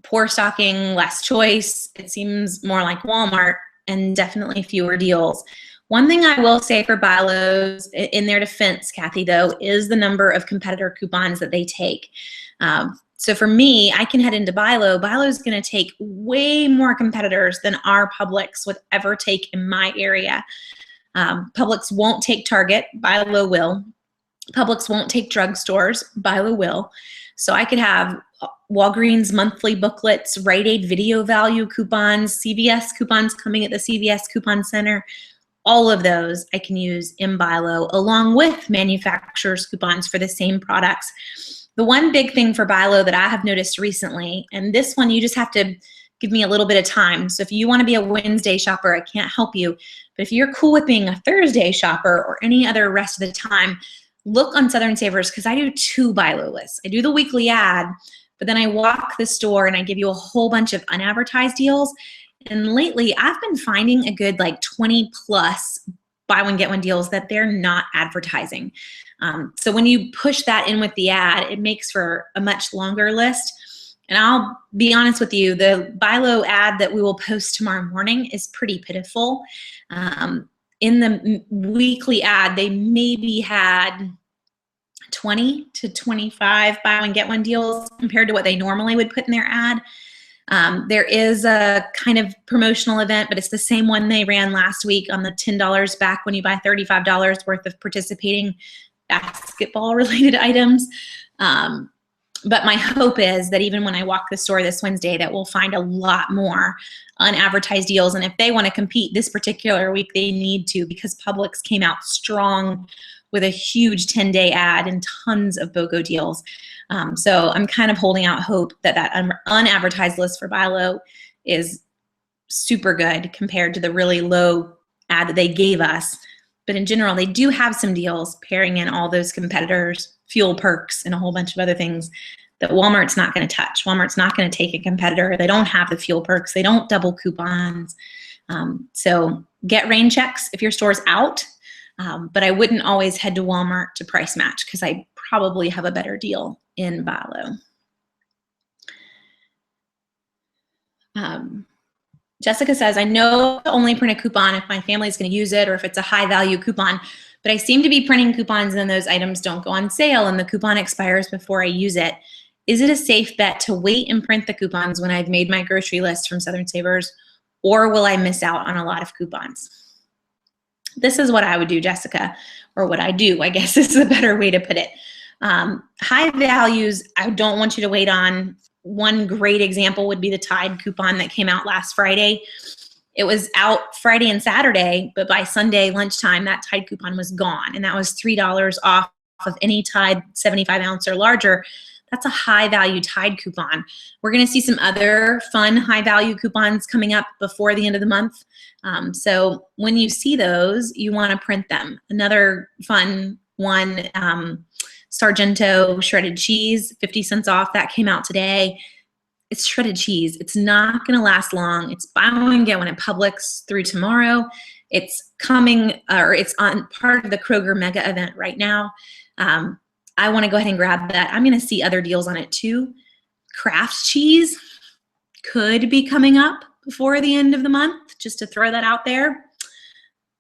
poor stocking, less choice, it seems more like Walmart and definitely fewer deals. One thing I will say for BI-LOs, in their defense, Kathy, though, is the number of competitor coupons that they take. So for me, I can head into BI-LO. BI-LO is going to take way more competitors than our Publix would ever take in my area. Publix won't take Target, BI-LO will. Publix won't take drugstores, BI-LO will. So I could have Walgreens monthly booklets, Rite Aid video value coupons, CVS coupons coming at the CVS Coupon Center. All of those I can use in BI-LO along with manufacturers' coupons for the same products. The one big thing for BI-LO that I have noticed recently, and this one you just have to give me a little bit of time. So if you want to be a Wednesday shopper, I can't help you. But if you're cool with being a Thursday shopper or any other rest of the time, look on Southern Savers, because I do 2 BI-LO lists. I do the weekly ad, but then I walk the store and I give you a whole bunch of unadvertised deals. And lately, I've been finding a good like 20 plus buy one, get one deals that they're not advertising. So when you push that in with the ad, it makes for a much longer list. And I'll be honest with you, the BI-LO ad that we will post tomorrow morning is pretty pitiful. In the weekly ad, they maybe had 20 to 25 buy one, get one deals compared to what they normally would put in their ad. There is a kind of promotional event, but it's the same one they ran last week on the $10 back when you buy $35 worth of participating basketball related items. But my hope is that even when I walk the store this Wednesday, that we'll find a lot more unadvertised deals. And if they want to compete this particular week, they need to, because Publix came out strong with a huge 10-day ad and tons of BOGO deals. So I'm kind of holding out hope that that unadvertised list for BI-LO is super good compared to the really low ad that they gave us. But in general, they do have some deals pairing in all those competitors, fuel perks, and a whole bunch of other things that Walmart's not going to touch. Walmart's not going to take a competitor. They don't have the fuel perks. They don't double coupons. So get rain checks if your store's out. But I wouldn't always head to Walmart to price match, because I probably have a better deal in BI-LO. Jessica says, I know I only print a coupon if my family is going to use it or if it's a high value coupon, but I seem to be printing coupons and then those items don't go on sale and the coupon expires before I use it. Is it a safe bet to wait and print the coupons when I've made my grocery list from Southern Savers, or will I miss out on a lot of coupons? This is what I would do, Jessica, or what I do, I guess is a better way to put it. High values, I don't want you to wait on. One great example would be the Tide coupon that came out last Friday. It was out Friday and Saturday, but by Sunday lunchtime, that Tide coupon was gone. And that was $3 off of any Tide 75 ounce or larger. That's a high value Tide coupon. We're gonna see some other fun high value coupons coming up before the end of the month. So when you see those, you wanna print them. Another fun one, Sargento shredded cheese, 50 cents off, that came out today. it's shredded cheese. It's not going to last long. It's buy one, get one at Publix through tomorrow. It's coming, or it's on part of the Kroger mega event right now. I want to go ahead and grab that. I'm going to see other deals on it too. Kraft cheese could be coming up before the end of the month, just to throw that out there.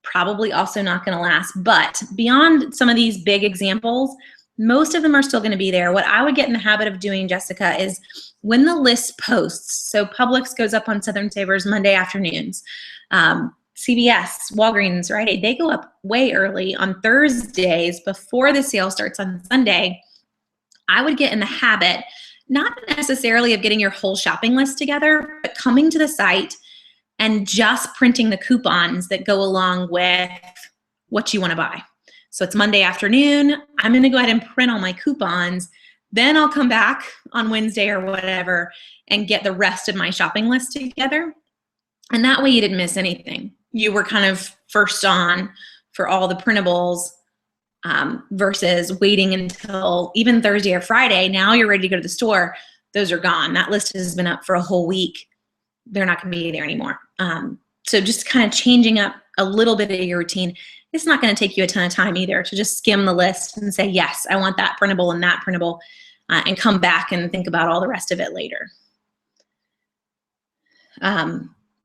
Probably also not going to last. But beyond some of these big examples, most of them are still going to be there. What I would get in the habit of doing, Jessica, is when the list posts, so Publix goes up on Southern Savers Monday afternoons, CVS, Walgreens, Rite Aid, they go up way early on Thursdays before the sale starts on Sunday. I would get in the habit, not necessarily of getting your whole shopping list together, but coming to the site and just printing the coupons that go along with what you want to buy. So it's Monday afternoon. I'm going to go ahead and print all my coupons. Then I'll come back on Wednesday or whatever and get the rest of my shopping list together. And that way you didn't miss anything. You were kind of first on for all the printables versus waiting until even Thursday or Friday. Now you're ready to go to the store. Those are gone. That list has been up for a whole week. They're not going to be there anymore. So just kind of changing up a little bit of your routine. It's not going to take you a ton of time either to just skim the list and say, yes, I want that printable and that printable, and come back and think about all the rest of it later.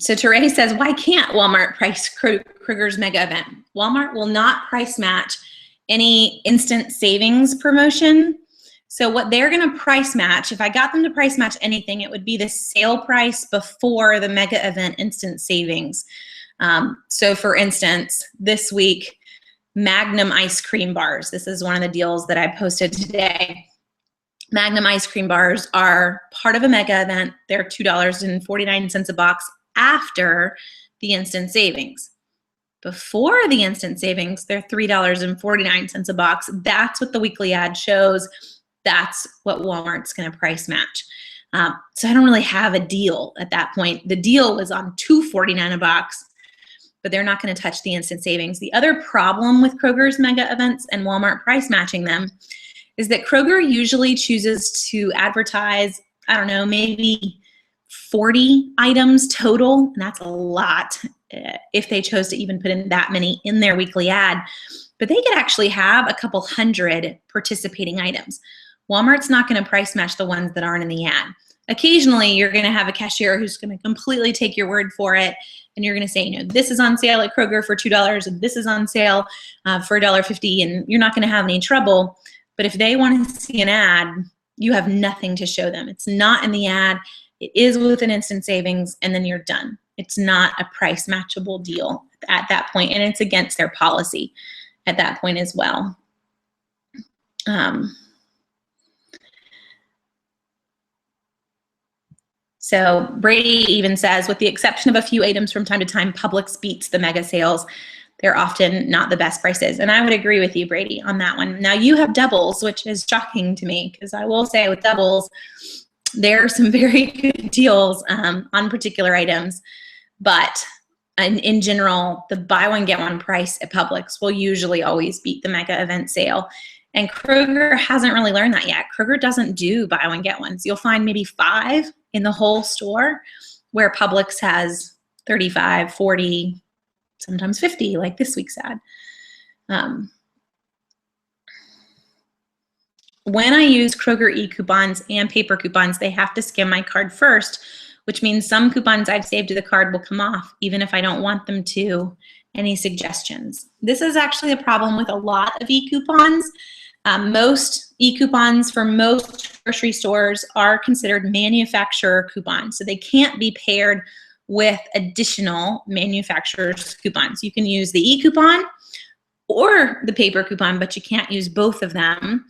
So Teray says, why can't Walmart price Kroger's mega event? Walmart will not price match any instant savings promotion. So what they're going to price match, if I got them to price match anything, it would be the sale price before the mega event instant savings. So for instance, this week, Magnum ice cream bars. This is one of the deals that I posted today. Magnum ice cream bars are part of a mega event. They're $2.49 a box after the instant savings. Before the instant savings, they're $3.49 a box. That's what the weekly ad shows. That's what Walmart's going to price match. So I don't really have a deal at that point. The deal was on $2.49 a box, but they're not going to touch the instant savings. The other problem with Kroger's mega events and Walmart price matching them is that Kroger usually chooses to advertise, I don't know, maybe 40 items total, and that's a lot if they chose to even put in that many in their weekly ad. But they could actually have a couple hundred participating items. Walmart's not going to price match the ones that aren't in the ad. Occasionally, you're going to have a cashier who's going to completely take your word for it, and you're going to say, you know, this is on sale at Kroger for $2, and this is on sale for $1.50, and you're not going to have any trouble. But if they want to see an ad, you have nothing to show them. It's not in the ad. It is with an instant savings, and then you're done. It's not a price matchable deal at that point, and it's against their policy at that point as well. So Brady even says, with the exception of a few items from time to time, Publix beats the mega sales. They're often not the best prices. And I would agree with you, Brady, on that one. Now you have doubles, which is shocking to me, because I will say with doubles, there are some very good deals on particular items. But in general, the buy one, get one price at Publix will usually always beat the mega event sale. And Kroger hasn't really learned that yet. Kroger doesn't do buy one, get ones. You'll find maybe 5 in the whole store, where Publix has 35, 40, sometimes 50, like this week's ad. When I use Kroger e-coupons and paper coupons, they have to scan my card first, which means some coupons I've saved to the card will come off, even if I don't want them to. Any suggestions? This is actually a problem with a lot of e-coupons. Most e-coupons for most grocery stores are considered manufacturer coupons, so they can't be paired with additional manufacturer's coupons. You can use the e-coupon or the paper coupon, but you can't use both of them.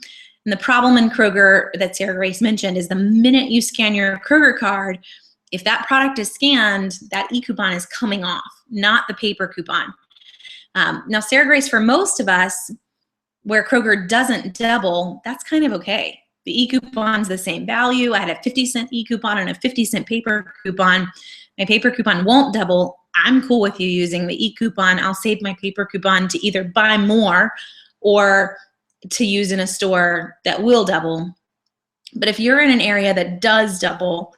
And the problem in Kroger that Sarah Grace mentioned is the minute you scan your Kroger card, if that product is scanned, that e-coupon is coming off, not the paper coupon. Now, Sarah Grace, for most of us, where Kroger doesn't double, that's kind of okay. The e-coupon's the same value. I had a 50-cent e-coupon and a 50-cent paper coupon. My paper coupon won't double. I'm cool with you using the e-coupon. I'll save my paper coupon to either buy more or to use in a store that will double. But if you're in an area that does double,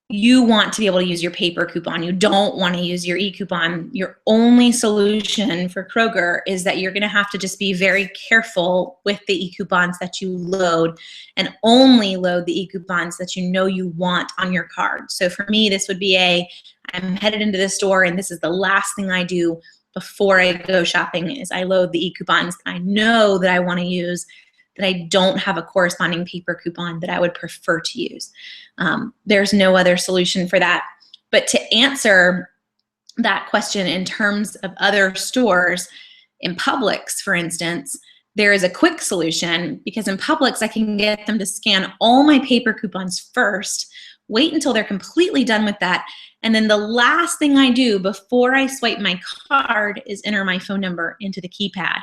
you want to be able to use your paper coupon. You don't want to use your e-coupon. Your only solution for Kroger is that you're going to have to just be very careful with the e-coupons that you load, and only load the e-coupons that you know you want on your card. So for me, this would be I'm headed into the store and this is the last thing I do before I go shopping is I load the e-coupons I know that I want to use, that I don't have a corresponding paper coupon that I would prefer to use. There's no other solution for that. But to answer that question in terms of other stores, in Publix, for instance, there is a quick solution, because in Publix, I can get them to scan all my paper coupons first, wait until they're completely done with that, and then the last thing I do before I swipe my card is enter my phone number into the keypad.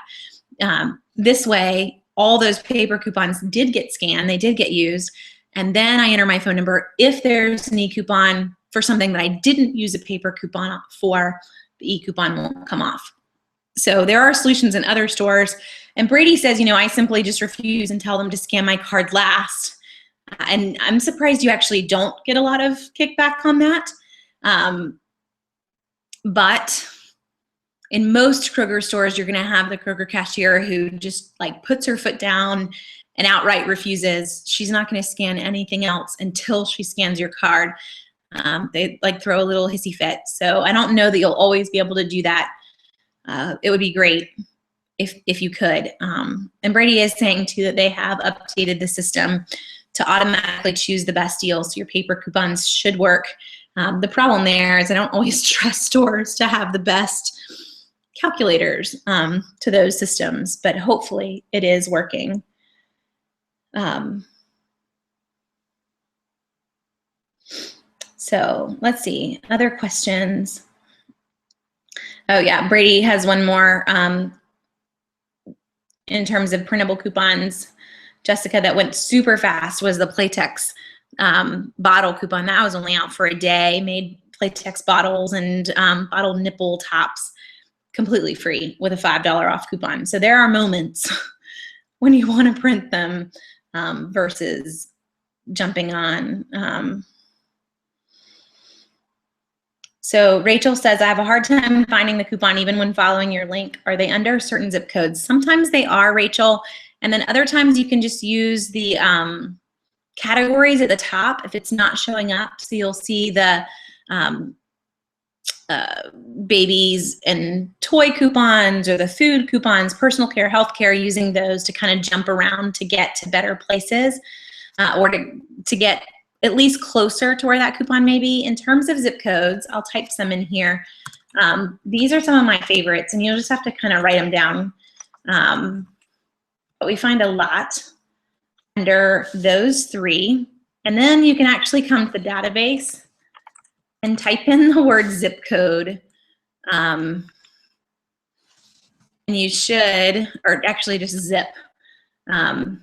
This way, all those paper coupons did get scanned, they did get used, and then I enter my phone number. If there's an e-coupon for something that I didn't use a paper coupon for, the e-coupon won't come off. So there are solutions in other stores. And Brady says, I simply just refuse and tell them to scan my card last. And I'm surprised you actually don't get a lot of kickback on that. But in most Kroger stores, you're gonna have the Kroger cashier who just puts her foot down and outright refuses. She's not gonna scan anything else until she scans your card. They throw a little hissy fit. So I don't know that you'll always be able to do that. It would be great if you could. And Brady is saying too that they have updated the system to automatically choose the best deal, so your paper coupons should work. The problem there is I don't always trust stores to have the best calculators to those systems, but hopefully it is working. So let's see, other questions. Oh yeah, Brady has one more in terms of printable coupons. Jessica, that went super fast was the Playtex bottle coupon. That was only out for a day, made Playtex bottles and bottle nipple tops completely free with a $5 off coupon. So there are moments when you want to print them versus jumping on. So Rachel says, I have a hard time finding the coupon even when following your link. Are they under certain zip codes? Sometimes they are, Rachel. And then other times you can just use the categories at the top if it's not showing up. So you'll see the babies and toy coupons or the food coupons, personal care, healthcare, using those to kind of jump around to get to better places or to get at least closer to where that coupon may be. In terms of zip codes, I'll type some in here. These are some of my favorites, and you'll just have to kind of write them down. But we find a lot under those three. And then you can actually come to the database and type in the word zip code. And you should, or actually just zip. And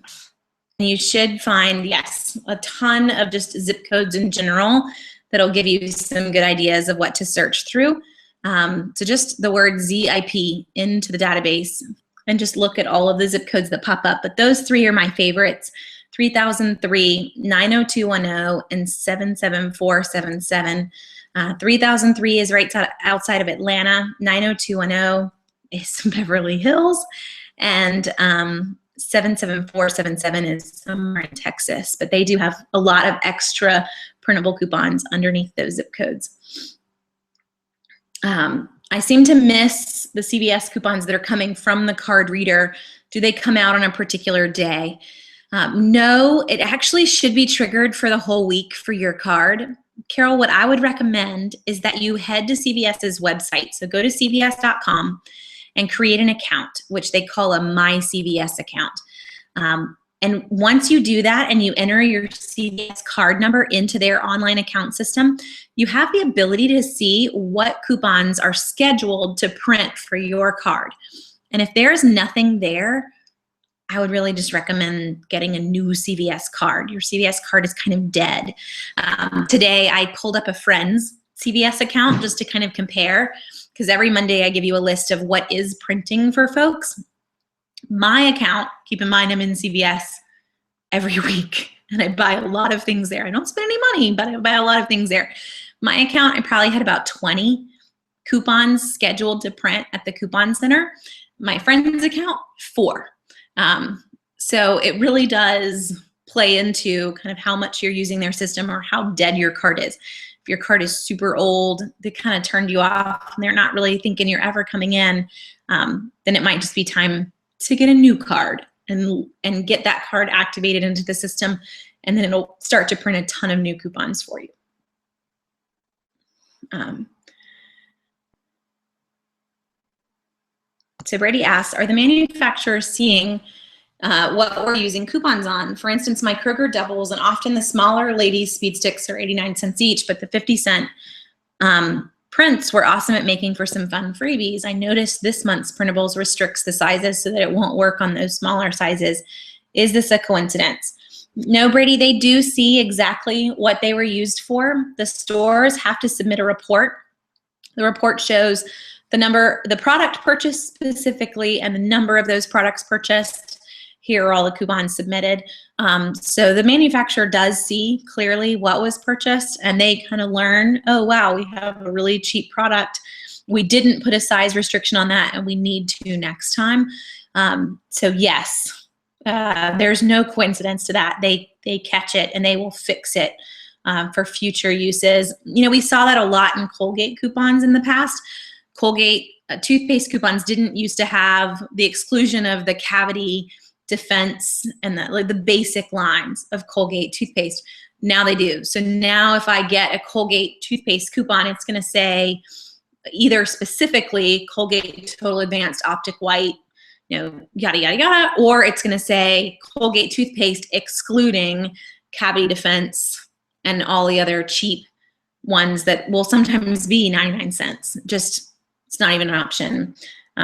you should find, yes, a ton of just zip codes in general that'll give you some good ideas of what to search through. So just the word ZIP into the database and just look at all of the zip codes that pop up. But those three are my favorites: 3003, 90210, and 77477. 3003 is right outside of Atlanta. 90210 is Beverly Hills. And 77477 is somewhere in Texas, but they do have a lot of extra printable coupons underneath those zip codes. I seem to miss the CVS coupons that are coming from the card reader. Do they come out on a particular day? No, it actually should be triggered for the whole week for your card. Carol, what I would recommend is that you head to CVS's website. So go to cvs.com and create an account, which they call a My CVS account. And once you do that and you enter your CVS card number into their online account system, you have the ability to see what coupons are scheduled to print for your card. And if there's nothing there, I would really just recommend getting a new CVS card. Your CVS card is kind of dead. Today, I pulled up a friend's CVS account just to kind of compare, because every Monday I give you a list of what is printing for folks. My account, keep in mind I'm in CVS every week. and I buy a lot of things there. I don't spend any money, but I buy a lot of things there. My account, I probably had about 20 coupons scheduled to print at the coupon center. My friend's account, 4. So it really does play into kind of how much you're using their system or how dead your card is. If your card is super old, they kind of turned you off, and they're not really thinking you're ever coming in, then it might just be time to get a new card and get that card activated into the system, and then it'll start to print a ton of new coupons for you. So Brady asks, are the manufacturers seeing what we're using coupons on? For instance, my Kroger doubles, and often the smaller ladies speed sticks are 89 cents each, but the 50-cent prints were awesome at making for some fun freebies. I noticed this month's printables restricts the sizes so that it won't work on those smaller sizes. Is this a coincidence? No, Brady, they do see exactly what they were used for. The stores have to submit a report. The report shows the product purchased specifically and the number of those products purchased. Here are all the coupons submitted. So the manufacturer does see clearly what was purchased, and they kind of learn, oh wow, we have a really cheap product. We didn't put a size restriction on that, and we need to next time. So yes, there's no coincidence to that. They catch it and they will fix it for future uses. You know, we saw that a lot in Colgate coupons in the past. Colgate toothpaste coupons didn't used to have the exclusion of the cavity defense and the basic lines of Colgate toothpaste. Now they do. So now if I get a Colgate toothpaste coupon, it's going to say either specifically Colgate Total Advanced Optic White, you know, yada, yada, yada, or it's going to say Colgate toothpaste excluding cavity defense and all the other cheap ones that will sometimes be 99 cents. Just, it's not even an option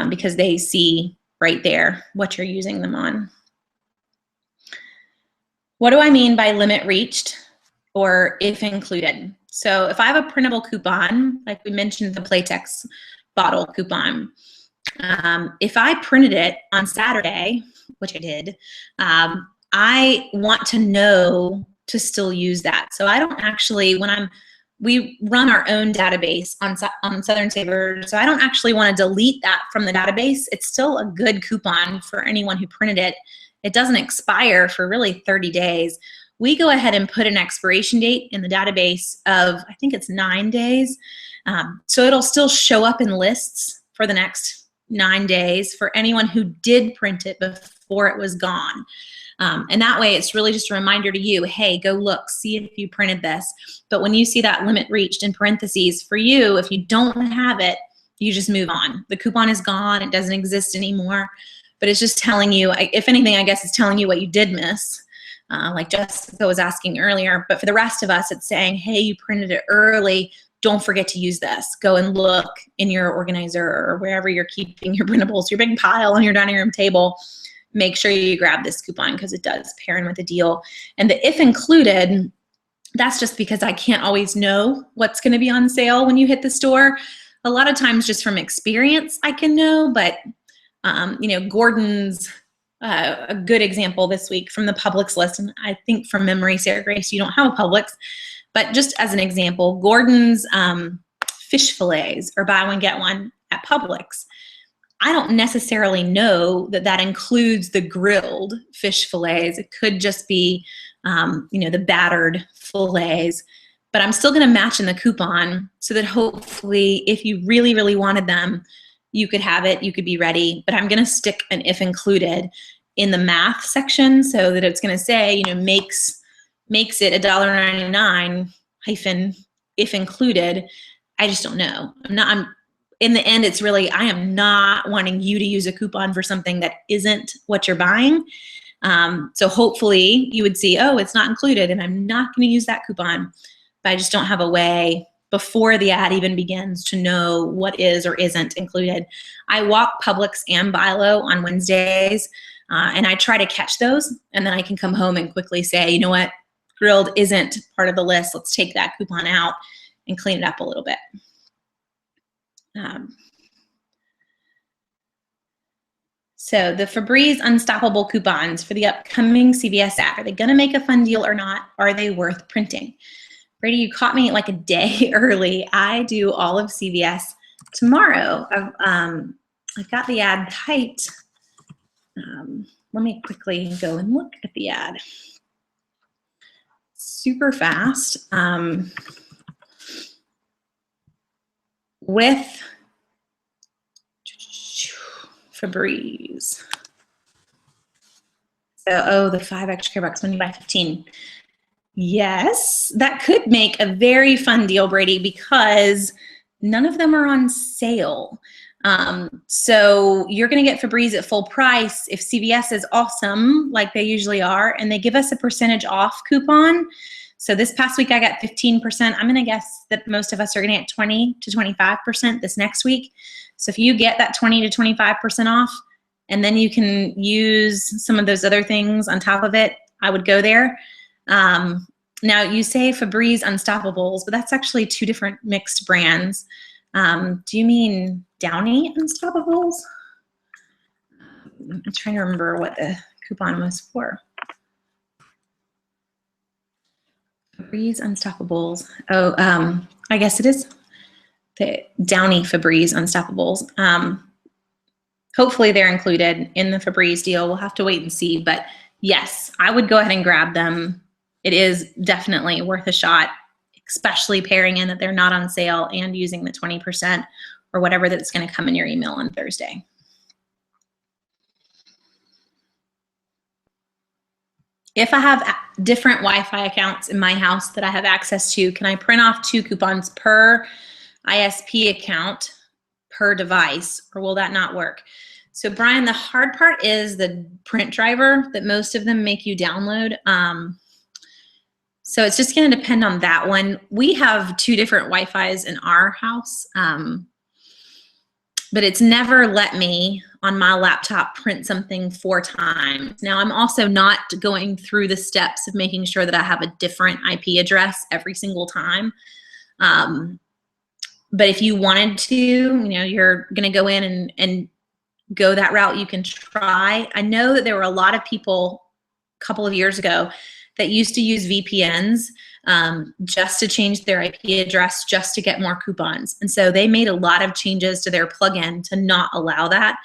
because they see right there what you're using them on. What do I mean by limit reached or if included? So if I have a printable coupon, like we mentioned the Playtex bottle coupon, if I printed it on Saturday, which I did, I want to know to still use that. So I don't actually, we run our own database on Southern Saver, so I don't actually want to delete that from the database. It's still a good coupon for anyone who printed it. It doesn't expire for really 30 days. We go ahead and put an expiration date in the database of, I think it's 9 days. So it'll still show up in lists for the next 9 days for anyone who did print it before it was gone. And that way it's really just a reminder to you, hey, go look, see if you printed this. But when you see that limit reached in parentheses, for you, if you don't have it, you just move on. The coupon is gone, it doesn't exist anymore. But it's just telling you, if anything, I guess it's telling you what you did miss, like Jessica was asking earlier. But for the rest of us, it's saying, hey, you printed it early, don't forget to use this. Go and look in your organizer or wherever you're keeping your printables, your big pile on your dining room table. Make sure you grab this coupon because it does pair in with a deal. And the if included, that's just because I can't always know what's going to be on sale when you hit the store. A lot of times just from experience I can know, but you know, Gordon's a good example this week from the Publix list, and I think from memory, Sarah Grace, you don't have a Publix, but just as an example, Gordon's fish fillets are buy one, get one at Publix. I don't necessarily know that that includes the grilled fish fillets. It could just be, you know, the battered fillets, but I'm still gonna match in the coupon so that hopefully if you really, really wanted them, you could have it, you could be ready, but I'm gonna stick an if included in the math section so that it's gonna say, you know, makes it $1.99 hyphen if included. I just don't know. In the end, it's really, I am not wanting you to use a coupon for something that isn't what you're buying. So hopefully you would see, oh, it's not included and I'm not gonna use that coupon, but I just don't have a way before the ad even begins to know what is or isn't included. I walk Publix and Bilo on Wednesdays, and I try to catch those, and then I can come home and quickly say, you know what, grilled isn't part of the list. Let's take that coupon out and clean it up a little bit. So the Febreze Unstoppable coupons for the upcoming CVS ad, are they going to make a fun deal or not? Are they worth printing? Brady, you caught me like a day early. I do all of CVS tomorrow. I've got the ad typed. Let me quickly go and look at the ad. Super fast. With Febreze. So, the 5 extra care bucks when you buy 15. Yes, that could make a very fun deal, Brady, because none of them are on sale. So you're going to get Febreze at full price if CVS is awesome, like they usually are, and they give us a percentage off coupon. So this past week I got 15%. I'm going to guess that most of us are going to get 20 to 25% this next week. So if you get that 20 to 25% off, and then you can use some of those other things on top of it, I would go there. Now you say Febreze Unstoppables, but that's actually 2 different mixed brands. Do you mean Downy Unstoppables? I'm trying to remember what the coupon was for. Febreze Unstoppables. I guess it is the Downy Febreze Unstoppables. Hopefully they're included in the Febreze deal. We'll have to wait and see, but yes, I would go ahead and grab them. It is definitely worth a shot, especially pairing in that they're not on sale and using the 20% or whatever that's going to come in your email on Thursday. If I have different Wi-Fi accounts in my house that I have access to, can I print off 2 coupons per ISP account per device, or will that not work? So Brian, the hard part is the print driver that most of them make you download. So it's just going to depend on that one. We have 2 different Wi-Fis in our house, but it's never let me on my laptop print something 4 times. Now I'm also not going through the steps of making sure that I have a different IP address every single time. But if you wanted to, you're going to go in and go that route, you can try. I know that there were a lot of people a couple of years ago that used to use VPNs just to change their IP address just to get more coupons. And so they made a lot of changes to their plugin to not allow that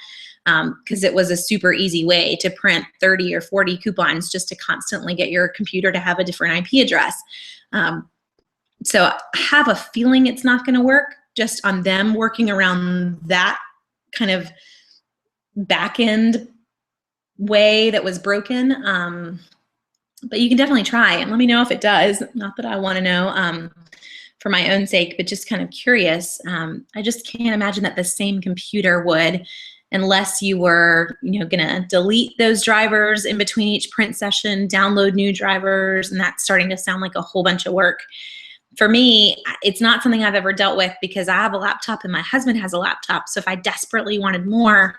because it was a super easy way to print 30 or 40 coupons just to constantly get your computer to have a different IP address. So I have a feeling it's not going to work just on them working around that kind of back end way that was broken. But you can definitely try and let me know if it does. Not that I want to know for my own sake, but just kind of curious. I just can't imagine that the same computer would, unless you were, going to delete those drivers in between each print session, download new drivers, and that's starting to sound like a whole bunch of work. For me, it's not something I've ever dealt with because I have a laptop and my husband has a laptop. So if I desperately wanted more,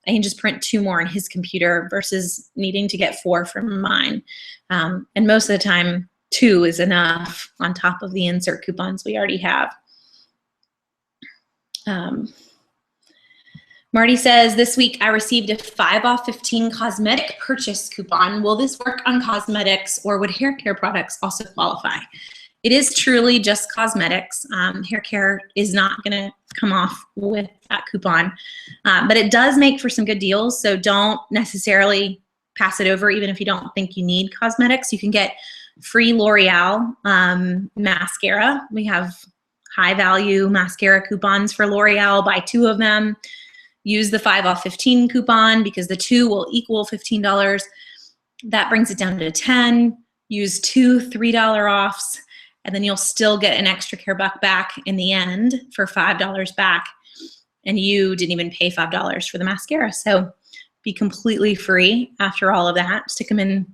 I can just print 2 more on his computer versus needing to get 4 from mine. And most of the time, 2 is enough on top of the insert coupons we already have. Marty says, this week I received a 5 off 15 cosmetic purchase coupon. Will this work on cosmetics or would hair care products also qualify? It is truly just cosmetics. Hair care is not going to come off with that coupon, but it does make for some good deals. So don't necessarily pass it over, even if you don't think you need cosmetics. You can get free L'Oreal mascara. We have high value mascara coupons for L'Oreal. Buy 2 of them. Use the 5 off 15 coupon because the 2 will equal $15. That brings it down to 10. Use 2 $3 offs. And then you'll still get an extra care buck back in the end for $5 back. And you didn't even pay $5 for the mascara. So be completely free after all of that. Stick them in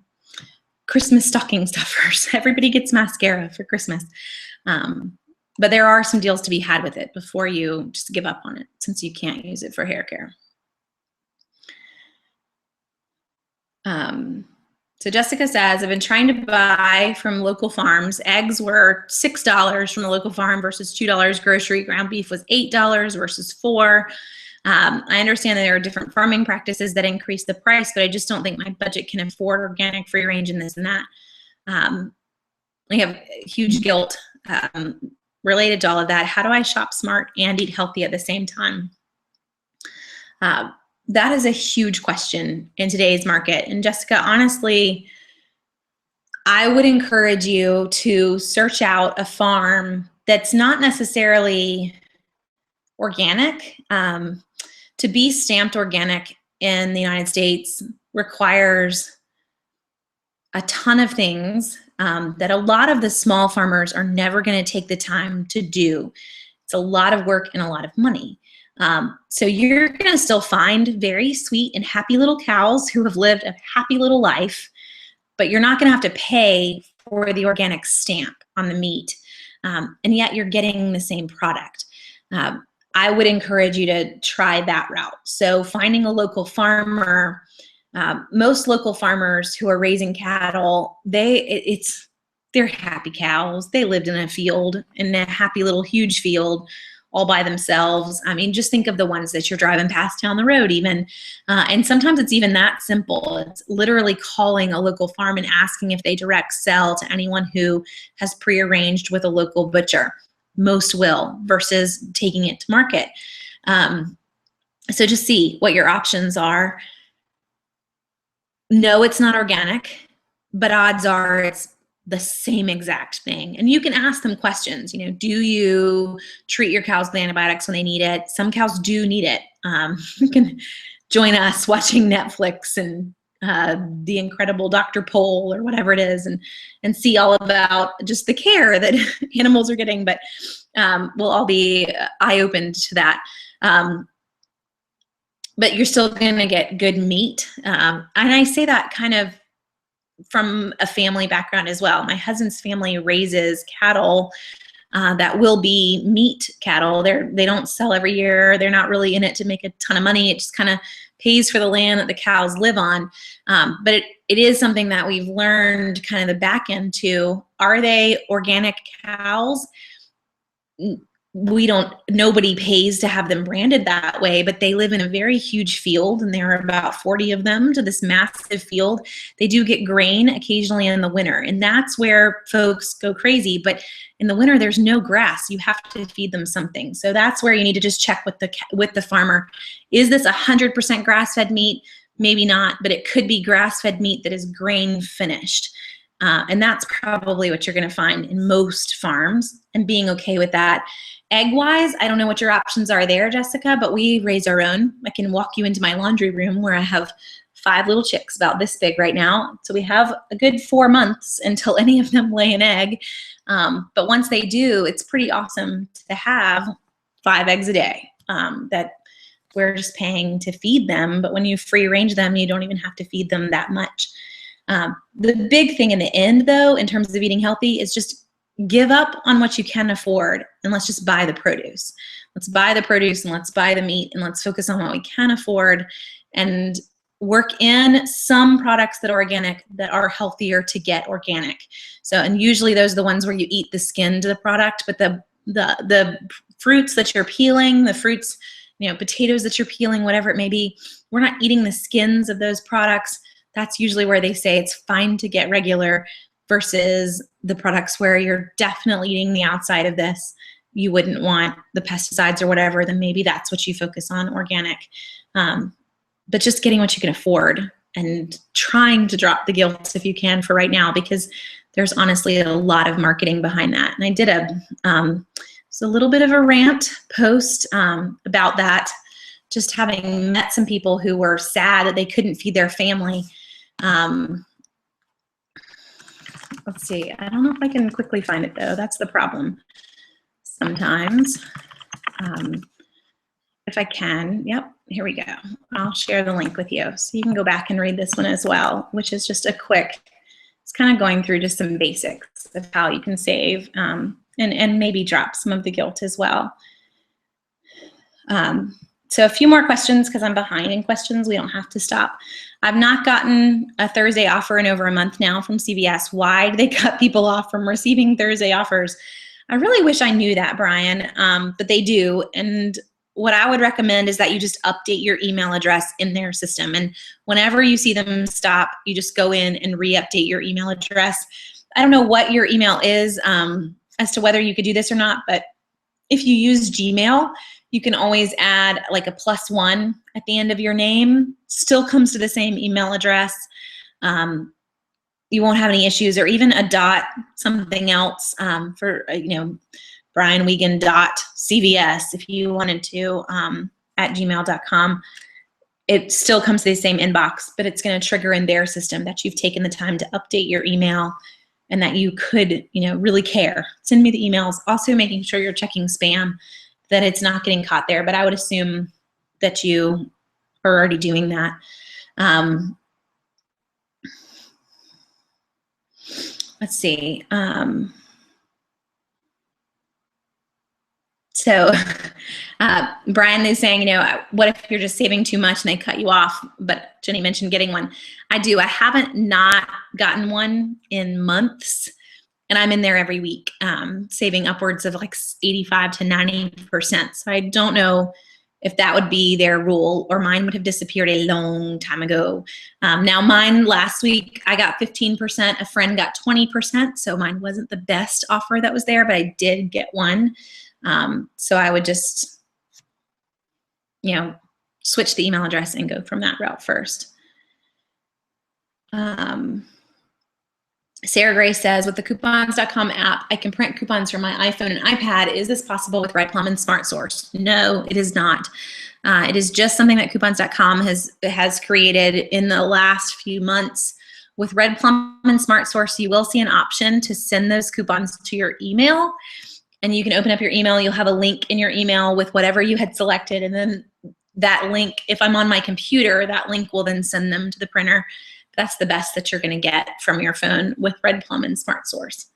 Christmas stocking stuffers. Everybody gets mascara for Christmas. But there are some deals to be had with it before you just give up on it since you can't use it for hair care. So Jessica says, I've been trying to buy from local farms. Eggs were $6 from the local farm versus $2 grocery. Ground beef was $8 versus $4. I understand that there are different farming practices that increase the price, but I just don't think my budget can afford organic, free range, and this and that. I have huge guilt related to all of that. How do I shop smart and eat healthy at the same time? That is a huge question in today's market. And Jessica, honestly, I would encourage you to search out a farm that's not necessarily organic. To be stamped organic in the United States requires a ton of things that a lot of the small farmers are never going to take the time to do. It's a lot of work and a lot of money. So you're going to still find very sweet and happy little cows who have lived a happy little life, but you're not going to have to pay for the organic stamp on the meat, and yet you're getting the same product. I would encourage you to try that route. So finding a local farmer, most local farmers who are raising cattle, they're happy cows. They lived in a field, in a happy little huge field, all by themselves. I mean, just think of the ones that you're driving past down the road even. And sometimes it's even that simple. It's literally calling a local farm and asking if they direct sell to anyone who has prearranged with a local butcher. Most will, versus taking it to market. So just see what your options are. No, it's not organic, but odds are it's the same exact thing. And you can ask them questions. You know, do you treat your cows with antibiotics when they need it? Some cows do need it. You can join us watching Netflix and the incredible Dr. Pol or whatever it is, and see all about just the care that animals are getting. But we'll all be eye-opened to that. But you're still going to get good meat. And I say that kind of from a family background as well. My husband's family raises cattle that will be meat cattle. They don't sell every year. They're not really in it to make a ton of money. It just kind of pays for the land that the cows live on. But it is something that we've learned kind of the back end to. Are they organic cows? Nobody pays to have them branded that way, but they live in a very huge field, and there are about 40 of them to this massive field. They do get grain occasionally in the winter, and that's where folks go crazy. But in the winter, there's no grass. You have to feed them something. So that's where you need to just check with the farmer. Is this 100% grass-fed meat? Maybe not, but it could be grass-fed meat that is grain finished. And that's probably what you're going to find in most farms, and being okay with that. Egg-wise, I don't know what your options are there, Jessica, but we raise our own. I can walk you into my laundry room where I have 5 little chicks about this big right now. So we have a good 4 months until any of them lay an egg. But once they do, it's pretty awesome to have 5 eggs a day that we're just paying to feed them. But when you free range them, you don't even have to feed them that much. The big thing in the end, though, in terms of eating healthy, is just give up on what you can afford, and let's just buy the produce. Let's buy the produce, and let's buy the meat, and let's focus on what we can afford, and work in some products that are organic that are healthier to get organic. So, and usually those are the ones where you eat the skin to the product, but the fruits that you're peeling, the fruits, potatoes that you're peeling, whatever it may be, we're not eating the skins of those products. That's usually where they say it's fine to get regular, versus the products where you're definitely eating the outside of this. You wouldn't want the pesticides or whatever, then maybe that's what you focus on, organic. But just getting what you can afford and trying to drop the guilt if you can for right now, because there's honestly a lot of marketing behind that. And I did it's a little bit of a rant post about that, just having met some people who were sad that they couldn't feed their family. Let's see, I don't know if I can quickly find it though. That's the problem sometimes. If I can, yep, here we go. I'll share the link with you so you can go back and read this one as well, which is just it's kind of going through just some basics of how you can save and maybe drop some of the guilt as well. So a few more questions, because I'm behind in questions. We don't have to stop. I've not gotten a Thursday offer in over a month now from CVS. Why do they cut people off from receiving Thursday offers? I really wish I knew that, Brian, but they do. And what I would recommend is that you just update your email address in their system. And whenever you see them stop, you just go in and re-update your email address. I don't know what your email is as to whether you could do this or not, but if you use Gmail, you can always add like a +1 at the end of your name. Still comes to the same email address. You won't have any issues, or even a dot something else for, brianwiegand.cvs if you wanted to at gmail.com. It still comes to the same inbox, but it's going to trigger in their system that you've taken the time to update your email and that you could, really care. Send me the emails. Also making sure you're checking spam, that it's not getting caught there, but I would assume that you are already doing that. Let's see. So Brian is saying, what if you're just saving too much and they cut you off? But Jenny mentioned getting one. I do. I haven't not gotten one in months, and I'm in there every week, saving upwards of like 85 to 90%. So I don't know if that would be their rule, or mine would have disappeared a long time ago. Now mine last week, I got 15%, a friend got 20%, so mine wasn't the best offer that was there, but I did get one. So I would just, switch the email address and go from that route first. Sarah Gray says, with the coupons.com app, I can print coupons from my iPhone and iPad. Is this possible with Red Plum and SmartSource? No, it is not. It is just something that coupons.com has created in the last few months. With Red Plum and SmartSource, you will see an option to send those coupons to your email. And you can open up your email. You'll have a link in your email with whatever you had selected. And then that link, if I'm on my computer, that link will then send them to the printer. That's the best that you're going to get from your phone with Red Plum and SmartSource.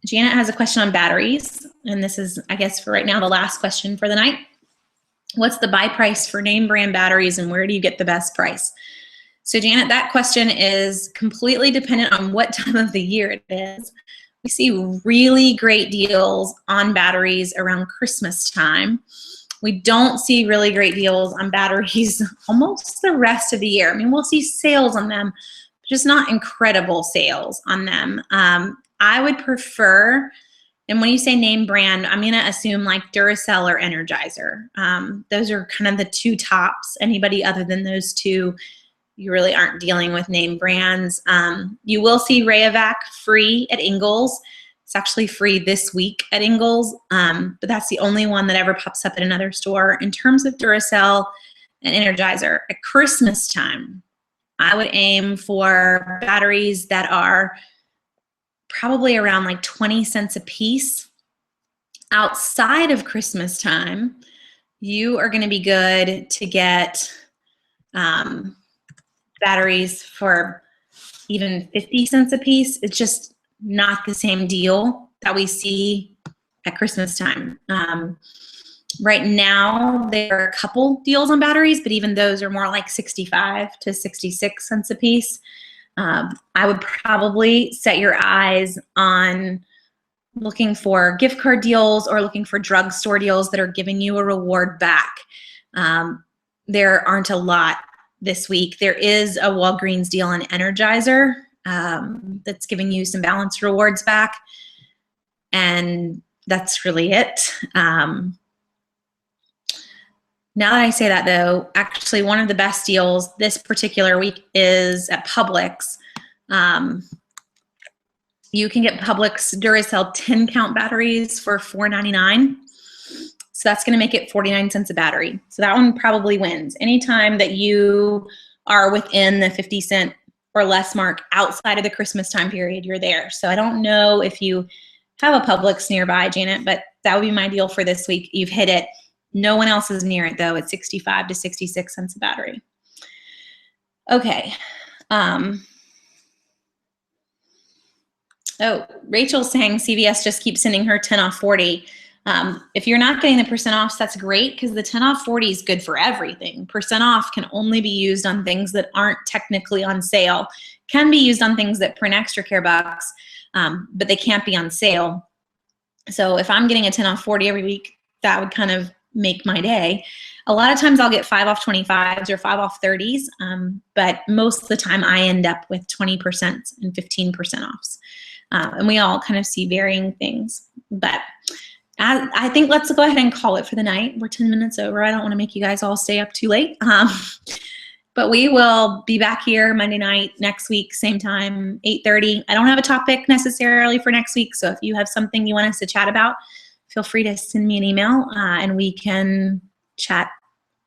Janet has a question on batteries. And this is, I guess, for right now, the last question for the night. What's the buy price for name brand batteries, and where do you get the best price? So Janet, that question is completely dependent on what time of the year it is. We see really great deals on batteries around Christmas time. We don't see really great deals on batteries almost the rest of the year. I mean, we'll see sales on them, just not incredible sales on them. I would prefer, and when you say name brand, I'm going to assume like Duracell or Energizer. Those are kind of the two tops. Anybody other than those two, you really aren't dealing with name brands. You will see Rayovac free at Ingles. It's actually free this week at Ingles, but that's the only one that ever pops up at another store. In terms of Duracell and Energizer, at Christmas time, I would aim for batteries that are probably around like 20 cents a piece. Outside of Christmas time, you are going to be good to get batteries for even 50 cents a piece. It's just not the same deal that we see at Christmas time. Right now, there are a couple deals on batteries, but even those are more like 65 to 66 cents a piece. I would probably set your eyes on looking for gift card deals or looking for drugstore deals that are giving you a reward back. There aren't a lot this week. There is a Walgreens deal on Energizer that's giving you some balanced rewards back, and that's really it. Now that I say that, though, actually one of the best deals this particular week is at Publix. You can get Publix Duracell 10-count batteries for $4.99. So that's going to make it 49 cents a battery. So that one probably wins. Anytime that you are within the 50 cent or less mark outside of the Christmas time period, you're there. So I don't know if you have a Publix nearby, Janet, but that would be my deal for this week. You've hit it. No one else is near it, though. It's 65 to 66 cents a battery. Okay. Oh, Rachel's saying CVS just keeps sending her 10 off 40. If you're not getting the percent offs, that's great, because the 10 off 40 is good for everything. Percent off can only be used on things that aren't technically on sale. Can be used on things that print extra care bucks, but they can't be on sale. So if I'm getting a 10 off 40 every week, that would kind of make my day. A lot of times I'll get 5 off 25s or 5 off 30s, but most of the time I end up with 20% and 15% offs. And we all kind of see varying things. But I think let's go ahead and call it for the night. We're 10 minutes over. I don't want to make you guys all stay up too late. But we will be back here Monday night next week, same time, 8:30. I don't have a topic necessarily for next week, so if you have something you want us to chat about, feel free to send me an email, and we can chat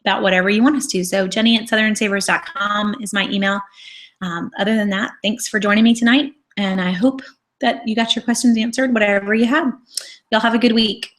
about whatever you want us to. So Jenny@SouthernSavers.com is my email. Other than that, thanks for joining me tonight, and I hope that you got your questions answered, whatever you had. Y'all have a good week.